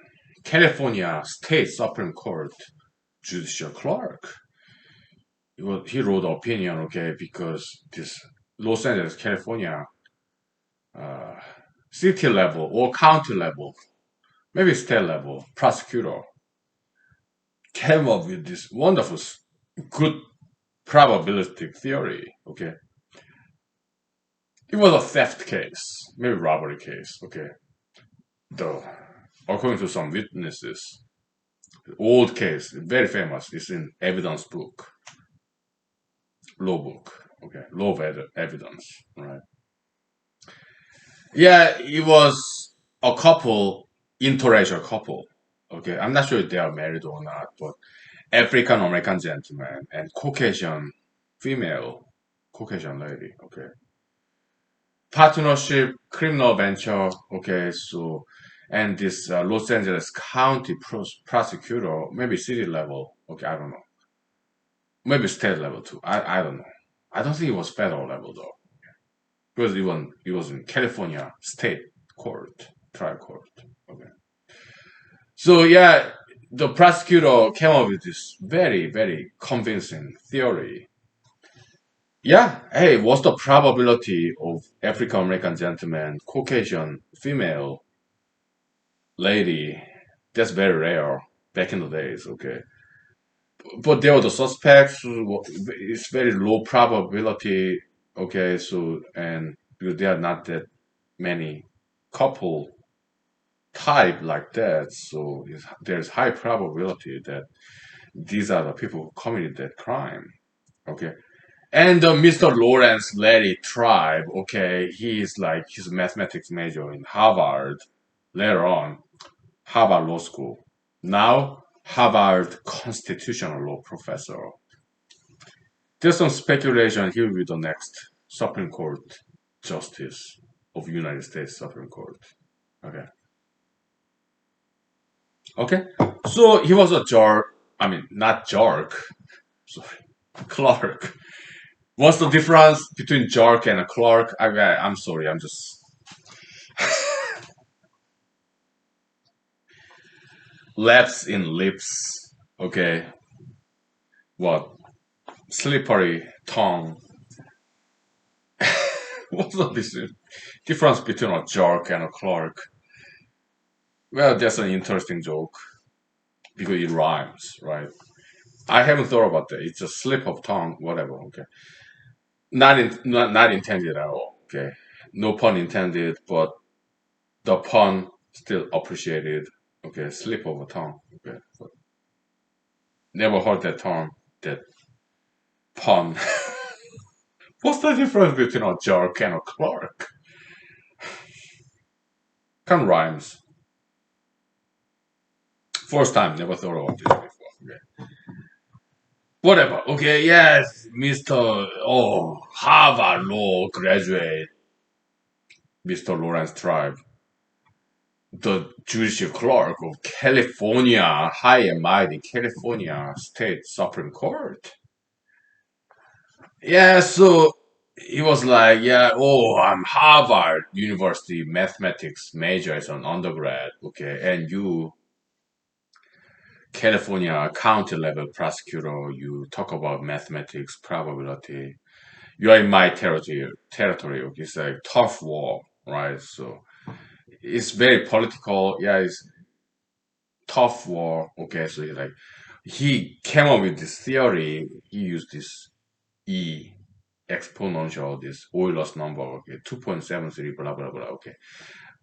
California State Supreme Court judicial clerk, he wrote an opinion, okay, because this Los Angeles, California, uh, city level or county level, maybe state level prosecutor came up with this wonderful, good probabilistic theory, okay. It was a theft case, maybe robbery case, okay. Though, according to some witnesses, old case, very famous. It's in evidence book, law book. Okay, law of evidence. Right. Yeah, it was a couple, interracial couple. Okay, I'm not sure if they are married or not, but African American gentleman and Caucasian female, Caucasian lady. Okay, partnership, criminal venture. Okay, so and this Los Angeles County prosecutor, maybe city level. Okay, I don't know. Maybe state level too. I don't know. I don't think it was federal level though, because it was in California state court, trial court. Okay. So yeah, the prosecutor came up with this very convincing theory. Yeah, hey, what's the probability of African American gentleman, Caucasian female lady? That's very rare back in the days. Okay, but they were the suspects. It's very low probability. Okay, so and because there are not that many couple type like that, so there's high probability that these are the people who committed that crime. Okay, and Mr. Lawrence Larry Tribe. Okay, he is like he's a mathematics major in Harvard. Later on, Harvard Law School. Now Harvard constitutional law professor. There's some speculation he will be the next Supreme Court Justice of United States Supreme Court. Okay. Okay. So he was a jerk. I mean, not jerk. Sorry. Clerk. What's the difference between jerk and a clerk? I'm sorry. I'm just laps in lips. Okay. What? Slippery tongue. What's the difference between a jerk and a clerk? Well, that's an interesting joke because it rhymes, right? I haven't thought about that. It's a slip of tongue, whatever. Okay, not intended at all. Okay, no pun intended, but the pun still appreciated. Okay, slip of a tongue. Okay, but never heard that term. That pun. What's the difference between a jerk and a clerk? Kind of rhymes. First time, never thought about this before. Okay. Whatever. Okay, yes, Mr. Oh, Harvard Law graduate, Mr. Lawrence Tribe, the judicial clerk of California, high and mighty California State Supreme Court. Yeah, so he was like, yeah, oh, I'm Harvard University mathematics major as an undergrad, okay, and you, California county level prosecutor, you talk about mathematics probability. You are in my territory. Okay, it's like tough war, right? So it's very political. Yeah, it's tough war. Okay, so he came up with this theory. He used this E exponential, this Euler's number. Okay, 2.73, blah blah blah. Okay,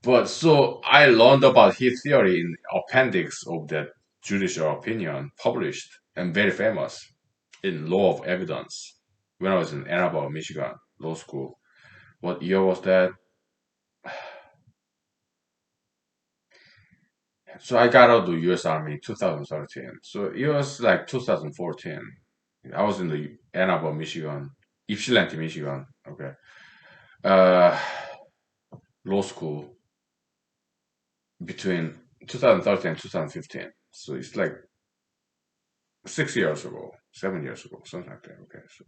but so I learned about his theory in appendix of that judicial opinion published and very famous. in law of evidence when I was in Ann Arbor, Michigan, law school. What year was that? So I got out of the U.S. Army 2013. So it was like 2014. I was in the Ann Arbor, Michigan, Ypsilanti, Michigan. Okay. Uh, law school between 2013 and 2015. So it's like 6 years ago, 7 years ago, something like that. Okay. So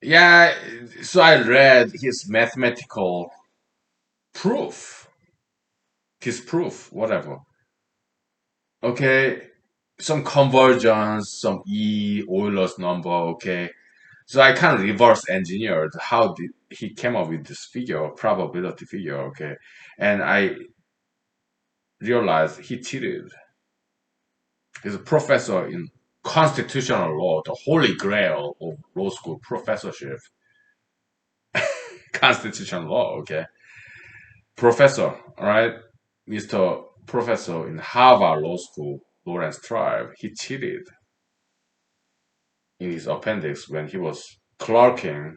yeah, so I read his mathematical proof, his proof, whatever. Okay, some convergence, some Euler's number. Okay, so I kind of reverse engineered how did he came up with this figure, probability figure. Okay, and I realized he cheated. He's a professor in constitutional law, the holy grail of law school professorship. Constitutional law. Okay, professor. All right, Mr. Professor in Harvard Law School, Lawrence Tribe. He cheated in his appendix when he was clerking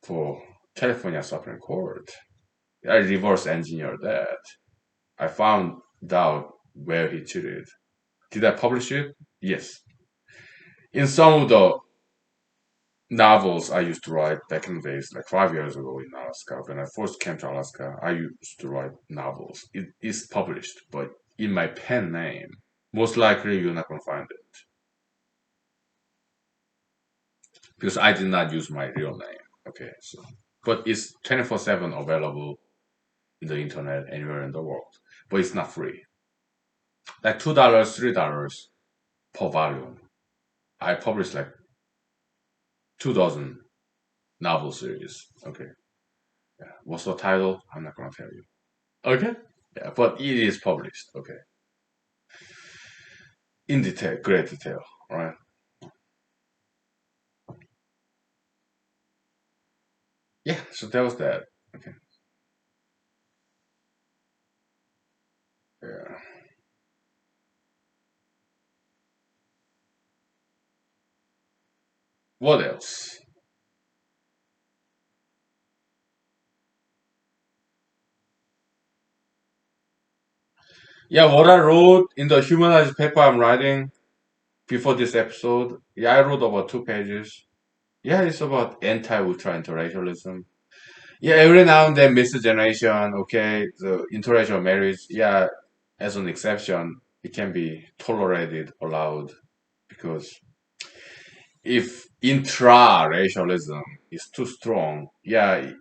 for California Supreme Court. I reverse engineered that. I found out where he cheated. Did I publish it? Yes. In some of the novels I used to write back in the days, like 5 years ago in Alaska, when I first came to Alaska, I used to write novels. It is published, but in my pen name. Most likely you're not going to find it because I did not use my real name. Okay, so but it's 24/7 available in the internet anywhere in the world, but it's not free. Like $2, $3 per volume. I published like 2 dozen novel series. Okay, yeah. What's the title? I'm not gonna tell you. Okay, yeah, but it is published. Okay, in detail, great detail. All right. Yeah. So that was that. Okay. Yeah. What else? Yeah, what I wrote in the humanized paper I'm writing before this episode. Yeah, I wrote about 2 pages. Yeah, it's about anti-ultra interracialism. Yeah, every now and then miscegenation, okay, the interracial marriage, yeah, as an exception, it can be tolerated, allowed, because if intra-racialism is too strong, yeah,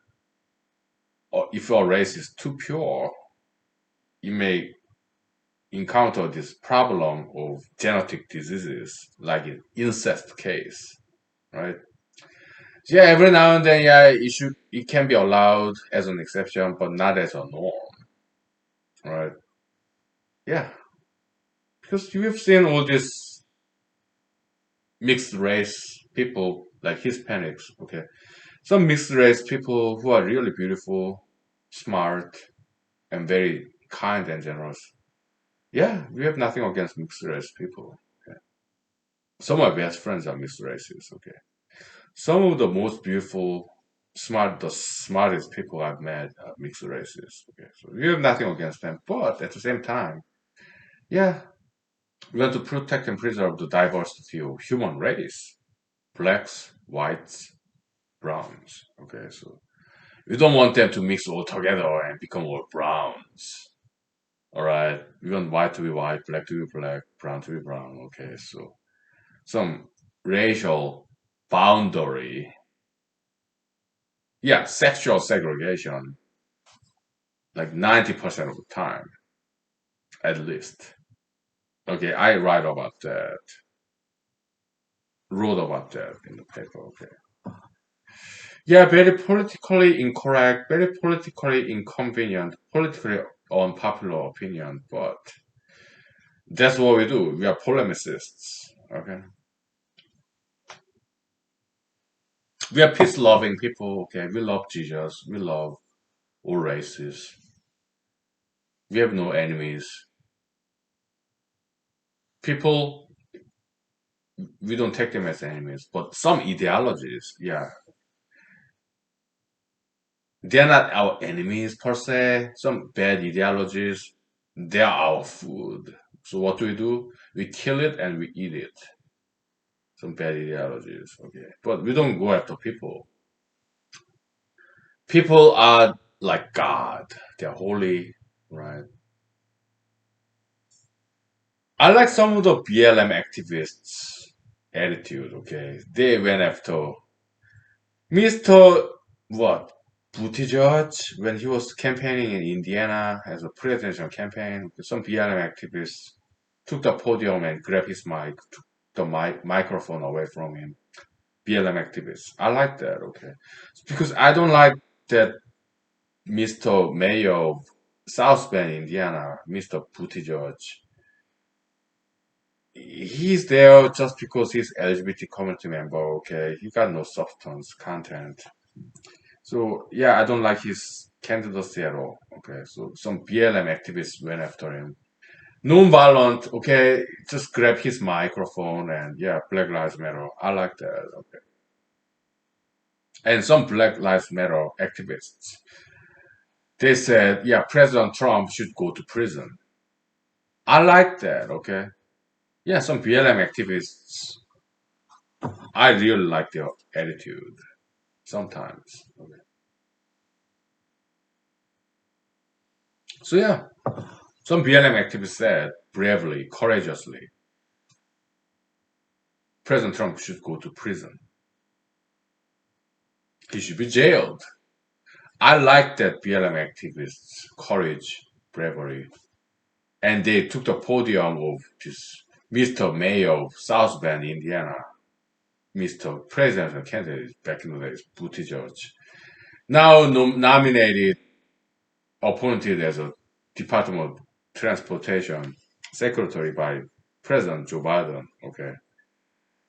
or if your race is too pure, you may encounter this problem of genetic diseases, like in incest case, right? So yeah, every now and then, yeah, it can be allowed as an exception, but not as a norm, right? Yeah, because you've seen all these mixed race people like Hispanics, okay? Some mixed race people who are really beautiful, smart, and very kind and generous. Yeah, we have nothing against mixed race people. Okay? Some of my best friends are mixed races, okay? Some of the most beautiful, the smartest people I've met are mixed races, okay? So we have nothing against them, but at the same time, yeah, we want to protect and preserve the diversity of human race, blacks, whites, browns. Okay, so we don't want them to mix all together and become all browns. All right, we want white to be white, black to be black, brown to be brown. Okay, so some racial boundary. Yeah, sexual segregation, like 90% of the time, at least. Okay, I wrote about that in the paper. Okay. Yeah, very politically incorrect, very politically inconvenient, politically unpopular opinion, but that's what we do. We are polemicists. Okay. We are peace loving people. Okay. We love Jesus. We love all races. We have no enemies. People, we don't take them as enemies, but some ideologies, yeah, they're not our enemies per se. Some bad ideologies, they're our food. So what do? We kill it and we eat it. Some bad ideologies, okay. But we don't go after people. People are like God. They're holy, right? I like some of the BLM activists' attitude, okay? They went after Mr. What? Buttigieg, when he was campaigning in Indiana as a presidential campaign, some BLM activists took the podium and grabbed his mic, took the microphone away from him. BLM activists. I like that, okay? Because I don't like that Mr. Mayor of South Bend, Indiana, Mr. Buttigieg, he's there just because he's LGBT community member, okay? He got no substance, content. So yeah, I don't like his candidacy at all. Okay, so some BLM activists went after him. Non-violent, okay, just grab his microphone and yeah, Black Lives Matter. I like that. Okay, and some Black Lives Matter activists, they said, yeah, President Trump should go to prison. I like that. Okay, yeah, some BLM activists, I really like their attitude sometimes. Okay. So yeah, some BLM activists said bravely, courageously, President Trump should go to prison. He should be jailed. I like that BLM activists' courage, bravery, and they took the podium of this Mr. Mayor of South Bend, Indiana, Mr. Presidential candidate back in the days, Buttigieg, now nominated, appointed as a Department of Transportation Secretary by President Joe Biden. Okay,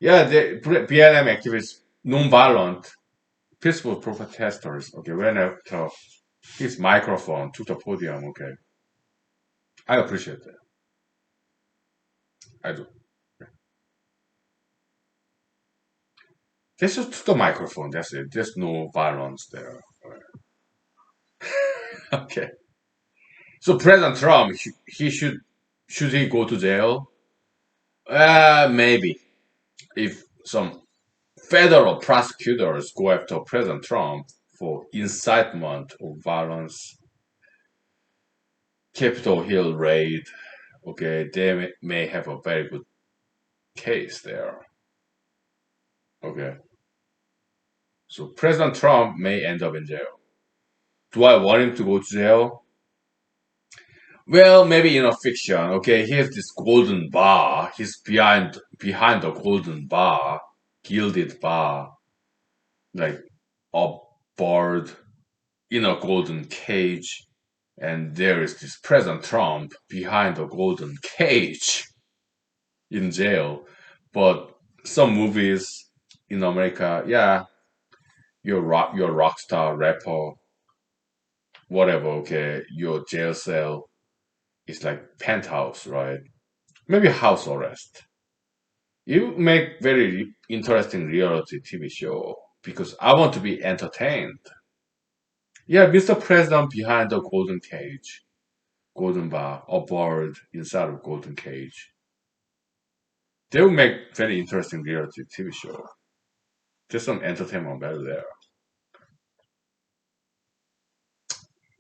yeah, the BLM activists, non-violent, peaceful protesters. Okay, went after his microphone to the podium. Okay, I appreciate that. I do. They just took the microphone. That's it. There's no violence there. Okay. So President Trump, he should he go to jail? Maybe if some federal prosecutors go after President Trump for incitement of violence, Capitol Hill raid. Okay, they may have a very good case there. Okay. So President Trump may end up in jail. Do I want him to go to jail? Well, maybe in a fiction. Okay, he has this golden bar. He's behind the golden bar, gilded bar, like a bird in a golden cage, and there is this President Trump behind the golden cage in jail. But some movies in America, yeah, you're rock star rapper, whatever. Okay, your jail cell is like penthouse, right? Maybe house arrest. You make very interesting reality TV show because I want to be entertained. Yeah, Mr. President behind the golden cage, golden bar, a bird inside of golden cage. They will make very interesting reality TV show. There's some entertainment value there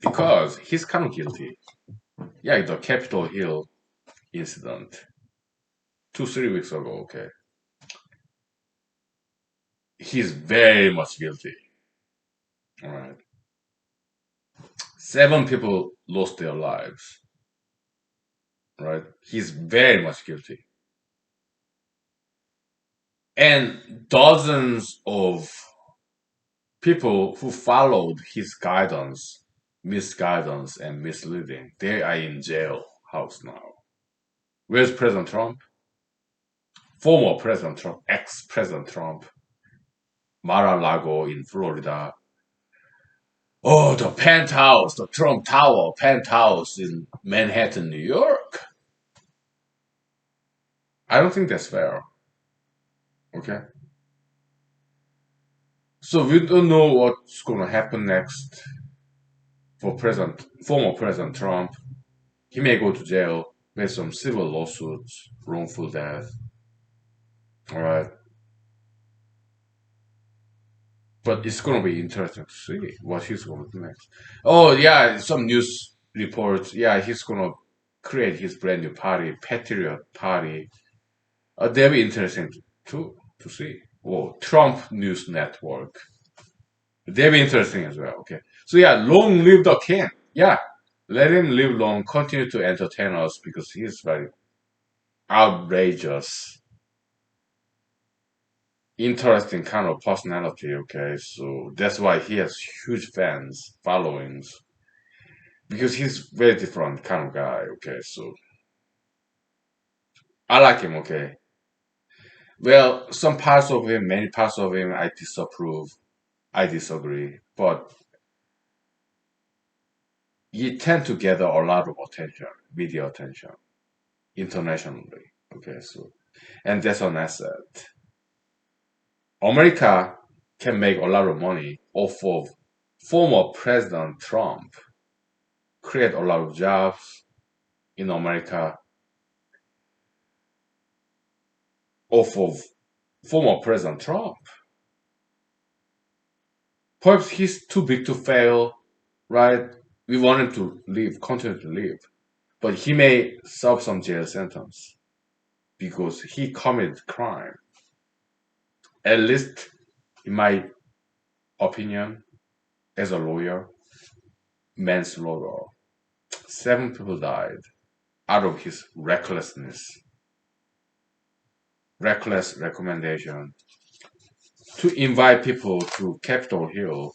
because he's kind of guilty. Yeah, the Capitol Hill incident 2 3 weeks ago. Okay, he's very much guilty. All right, 7 people lost their lives. Right, he's very much guilty, and dozens of people who followed his guidance, misguidance, and misleading, they are in jail house now. Where's President Trump? Former President Trump, ex-President Trump, Mar-a-Lago in Florida. Oh, the penthouse, the Trump Tower penthouse in Manhattan, New York. I don't think that's fair. Okay. So we don't know what's going to happen next for former President Trump. He may go to jail with some civil lawsuits, wrongful death. All right. But it's going to be interesting to see what he's going to do next. Oh, yeah, some news reports. Yeah, he's going to create his brand new party, Patriot Party. That'll be interesting to see. Oh, Trump News Network. That'll be interesting as well. Okay. So, yeah, long live the king. Yeah, let him live long, continue to entertain us because he's very outrageous, interesting kind of personality. Okay. So, that's why he has huge fans, followings. Because he's very different kind of guy. Okay, so I like him. Okay, well, some parts of him, many parts of him, I disapprove. I disagree, but he tend to gather a lot of attention, media attention, internationally. Okay, so and that's an asset. America can make a lot of money off of former President Trump, create a lot of jobs in America off of former President Trump. Perhaps he's too big to fail, right? We want him to live, continue to live. But he may serve some jail sentence because he committed crime. At least, in my opinion, as a lawyer, manslaughter. 7 people died out of his recklessness, reckless recommendation to invite people to Capitol Hill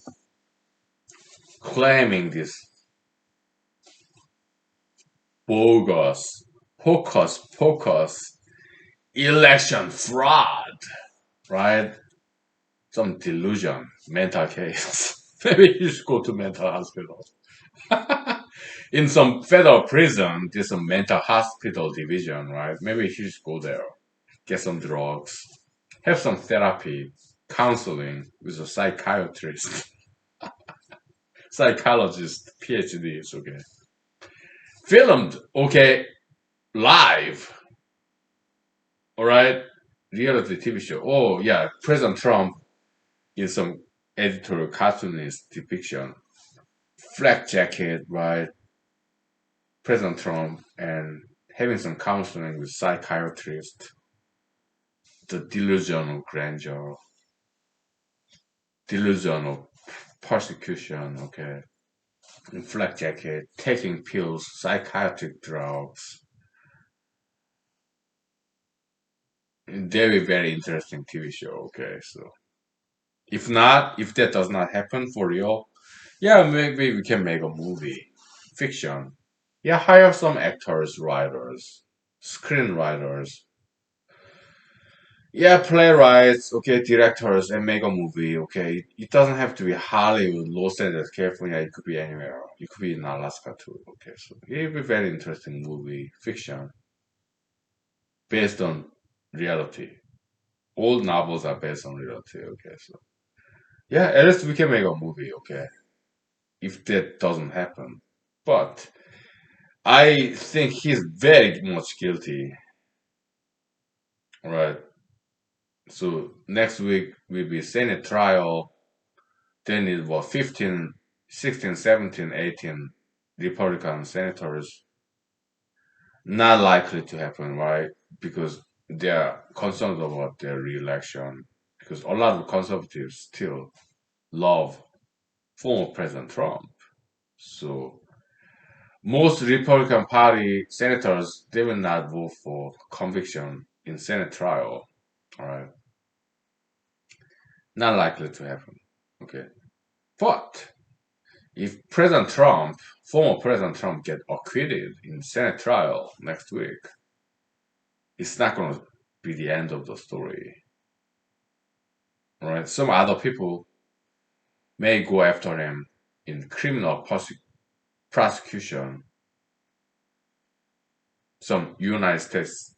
claiming this bogus, hocus pocus election fraud, right? Some delusion, mental case. Maybe you should go to mental hospital. In some federal prison, there's a mental hospital division, right? Maybe you should go there, get some drugs, have some therapy, counseling with a psychiatrist, psychologist, PhDs, okay. Filmed, okay, live, all right? Reality TV show. Oh, yeah, President Trump in some editorial cartoonist depiction. Flak jacket, right? President Trump and having some counseling with psychiatrist, the delusion of grandeur, delusion of persecution, okay, in flak jacket, taking pills, psychiatric drugs. Very, very interesting TV show, okay, so if not, if that does not happen for real, yeah, maybe we can make a movie, fiction. Yeah, hire some actors, writers, screenwriters, yeah, playwrights, okay, directors, and make a movie, okay. It doesn't have to be Hollywood, Los Angeles, California. It could be anywhere. It could be in Alaska too. Okay, so it'll be very interesting movie, fiction, based on reality. Old novels are based on reality. Okay, so yeah, at least we can make a movie. Okay, if that doesn't happen, but I think he's very much guilty. Right. So next week will be Senate trial. Then it was 15, 16, 17, 18 Republican senators. Not likely to happen, right? Because they are concerned about their re-election. Because a lot of conservatives still love former President Trump. So most Republican Party senators, they will not vote for conviction in Senate trial. All right. Not likely to happen. Okay. But if President Trump, former President Trump, get acquitted in Senate trial next week, it's not going to be the end of the story. All right, some other people may go after him in criminal prosecution. Some United States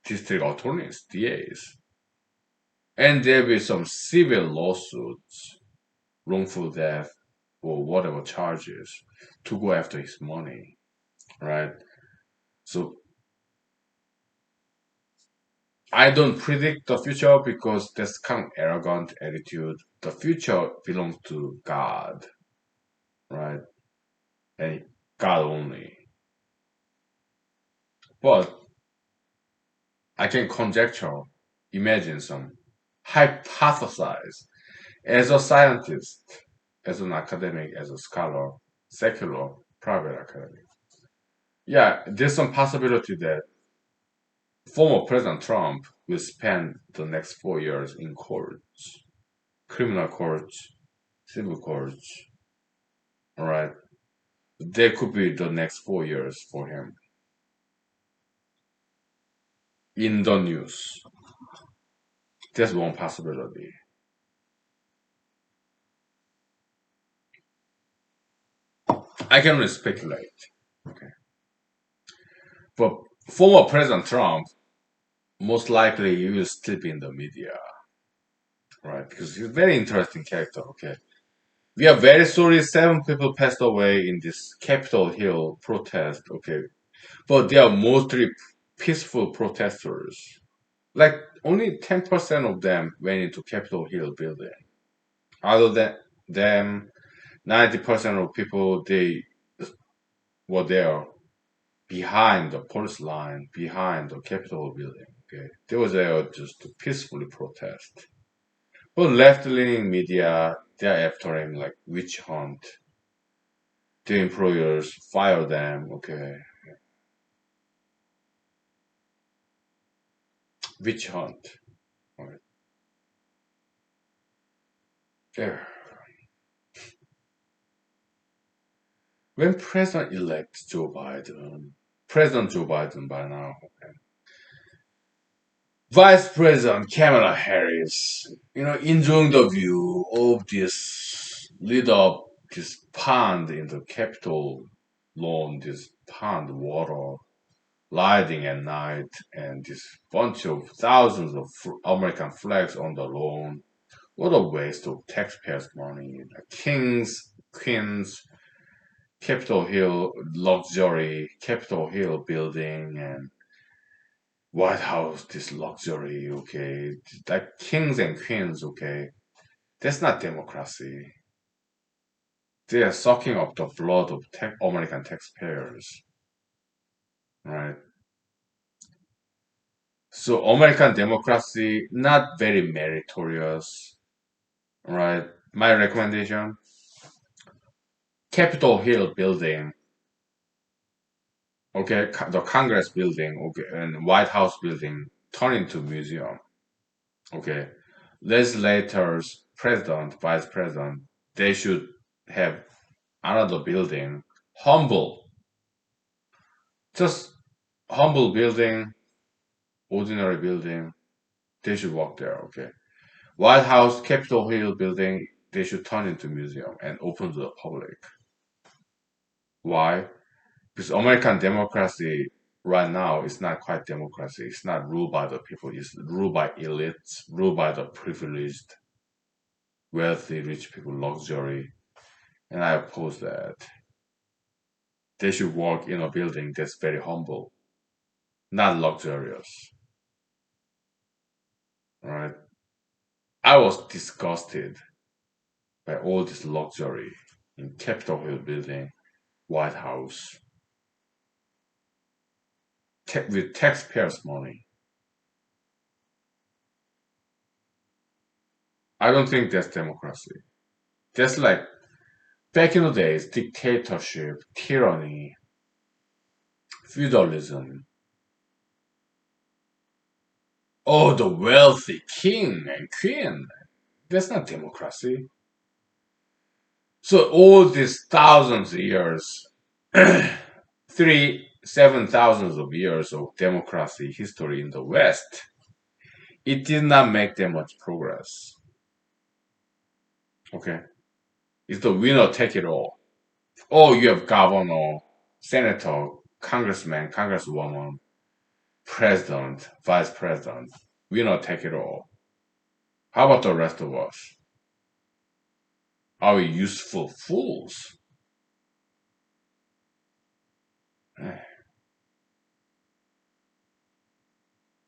district attorneys, DAs. and there will be some civil lawsuits, wrongful death, or whatever charges to go after his money, right? So I don't predict the future because that's kind of arrogant attitude. The future belongs to God, right? And God only. But I can conjecture, imagine some, hypothesize as a scientist, as an academic, as a scholar, secular, private academic. Yeah, there's some possibility that former President Trump will spend the next 4 years in courts, criminal courts, civil courts, all right? That could be the next 4 years for him in the news. That's one possibility. I can only speculate. Okay. But former President Trump, most likely he will still be in the media, right? Because he's a very interesting character, okay? We are very sorry 7 people passed away in this Capitol Hill protest, okay? But they are mostly peaceful protesters. Like only 10% of them went into Capitol Hill building. Other than them, 90% of people they were there behind the police line, behind the Capitol building. Okay, they were there just to peacefully protest. But left-leaning media, they're after him like witch hunt. The employers fire them. Okay, witch hunt. All right. There. When President-elect Joe Biden, President Joe Biden by now, okay, Vice President Kamala Harris, enjoying the view of this lit up this pond in the Capitol lawn, this pond water lighting at night, and this bunch of thousands of American flags on the lawn. What a waste of taxpayers' money. Like kings, queens, Capitol Hill luxury, Capitol Hill building, and White House, this luxury, okay, like kings and queens, okay, that's not democracy. They are sucking up the blood of American taxpayers, right? So American democracy not very meritorious, right? My recommendation: Capitol Hill building, okay, the Congress building, okay, and White House building turn into museum, okay. Legislators, president, vice president, they should have another building, humble, just humble building, ordinary building. They should walk there. Okay, White House, Capitol Hill building. They should turn into museum and open to the public. Why? Because American democracy right now is not quite democracy. It's not ruled by the people. It's ruled by elites, ruled by the privileged, wealthy, rich people, luxury. And I oppose that. They should work in a building that's very humble, not luxurious. Right? I was disgusted by all this luxury in Capitol Hill building, White House, with taxpayers' money. I don't think that's democracy. That's like back in the days, dictatorship, tyranny, feudalism. Oh, the wealthy king and queen. That's not democracy. So all these thousands of years, 7 thousands of years of democracy history in the West, it did not make that much progress. Okay, it's the winner take it all. Oh, you have governor, senator, congressman, congresswoman, president, vice president, winner take it all. How about the rest of us? Are we useful fools?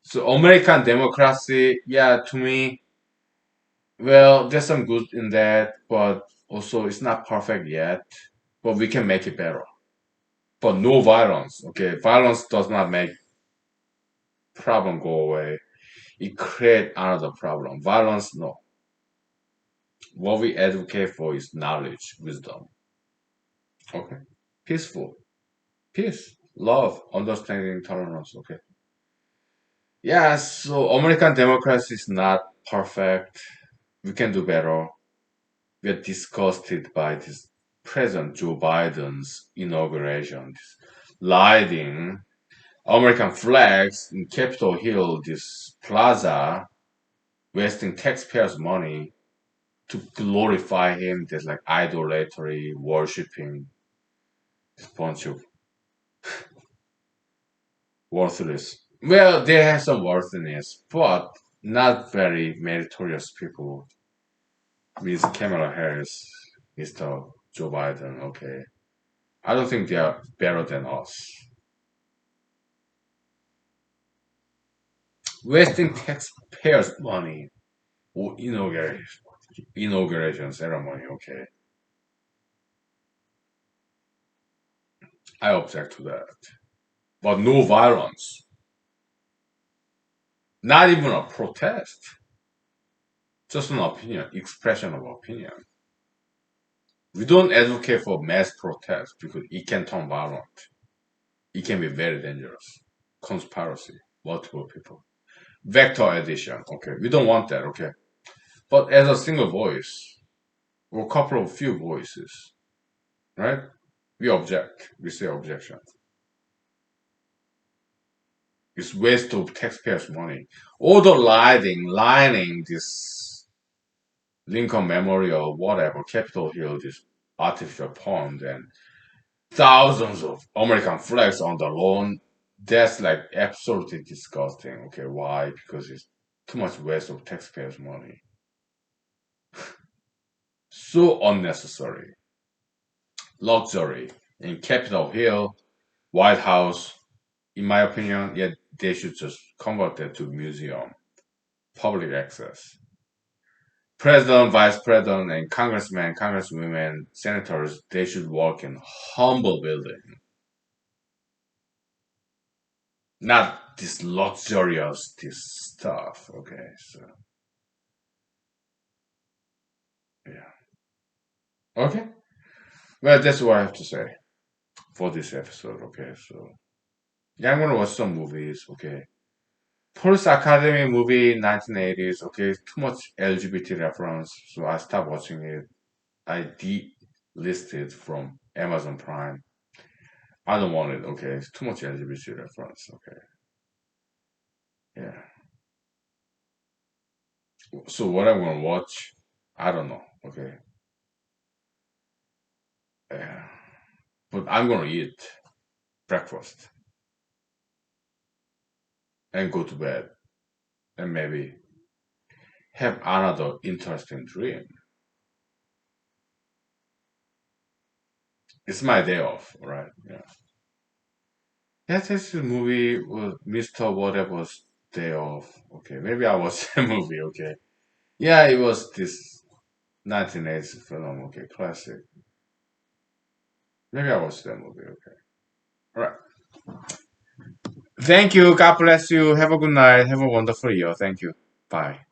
So American democracy, yeah, to me, well, there's some good in that, but also it's not perfect yet. But we can make it better. But no violence. Okay, violence does not make problem go away. It create another problem. Violence, no. What we advocate for is knowledge, wisdom. Okay, peaceful, peace, love, understanding, tolerance. Okay. Yeah. So American democracy is not perfect. We can do better. We are disgusted by this President Joe Biden's inauguration, this lighting American flags in Capitol Hill, this plaza, wasting taxpayers' money to glorify him. There's like idolatry, worshipping this bunch of worthless. Well, they have some worthiness, but not very meritorious people. Miss Kamala Harris, Mr. Joe Biden. Okay, I don't think they are better than us. Wasting taxpayers' money or inauguration ceremony. Okay, I object to that. But no violence, not even a protest, just an opinion, expression of opinion. We don't advocate for mass protest because it can turn violent. It can be very dangerous. Conspiracy, multiple people. Vector addition, okay. We don't want that, okay. But as a single voice, or a couple of few voices, right? We object. We say objection. It's waste of taxpayers' money. All the lining this Lincoln Memorial, whatever, Capitol Hill, this artificial pond, and thousands of American flags on the lawn. That's like absolutely disgusting. Okay, why? Because it's too much waste of taxpayers' money. So unnecessary. Luxury in Capitol Hill, White House. In my opinion, yeah, they should just convert that to museum, public access. President, vice president, and congressmen, congresswomen, senators, they should work in humble building, not this luxurious this stuff. Okay, so yeah, okay. Well, that's what I have to say for this episode. Okay, so yeah, I'm gonna watch some movies. Okay, Police Academy movie 1980s. Okay, too much LGBT reference, so I stopped watching it. I delisted from Amazon Prime. I don't want it. Okay, it's too much LGBT reference. Okay, yeah. So what I'm gonna watch, I don't know. Okay, yeah. But I'm gonna eat breakfast and go to bed and maybe have another interesting dream. It's my day off, right? Yeah. Yeah, this movie was Mr. Whatever's day off. Okay, maybe I watched the movie. Okay, yeah, it was this 1980s film. Okay, classic. Maybe I watched that movie. Okay, all right. Thank you. God bless you. Have a good night. Have a wonderful year. Thank you. Bye.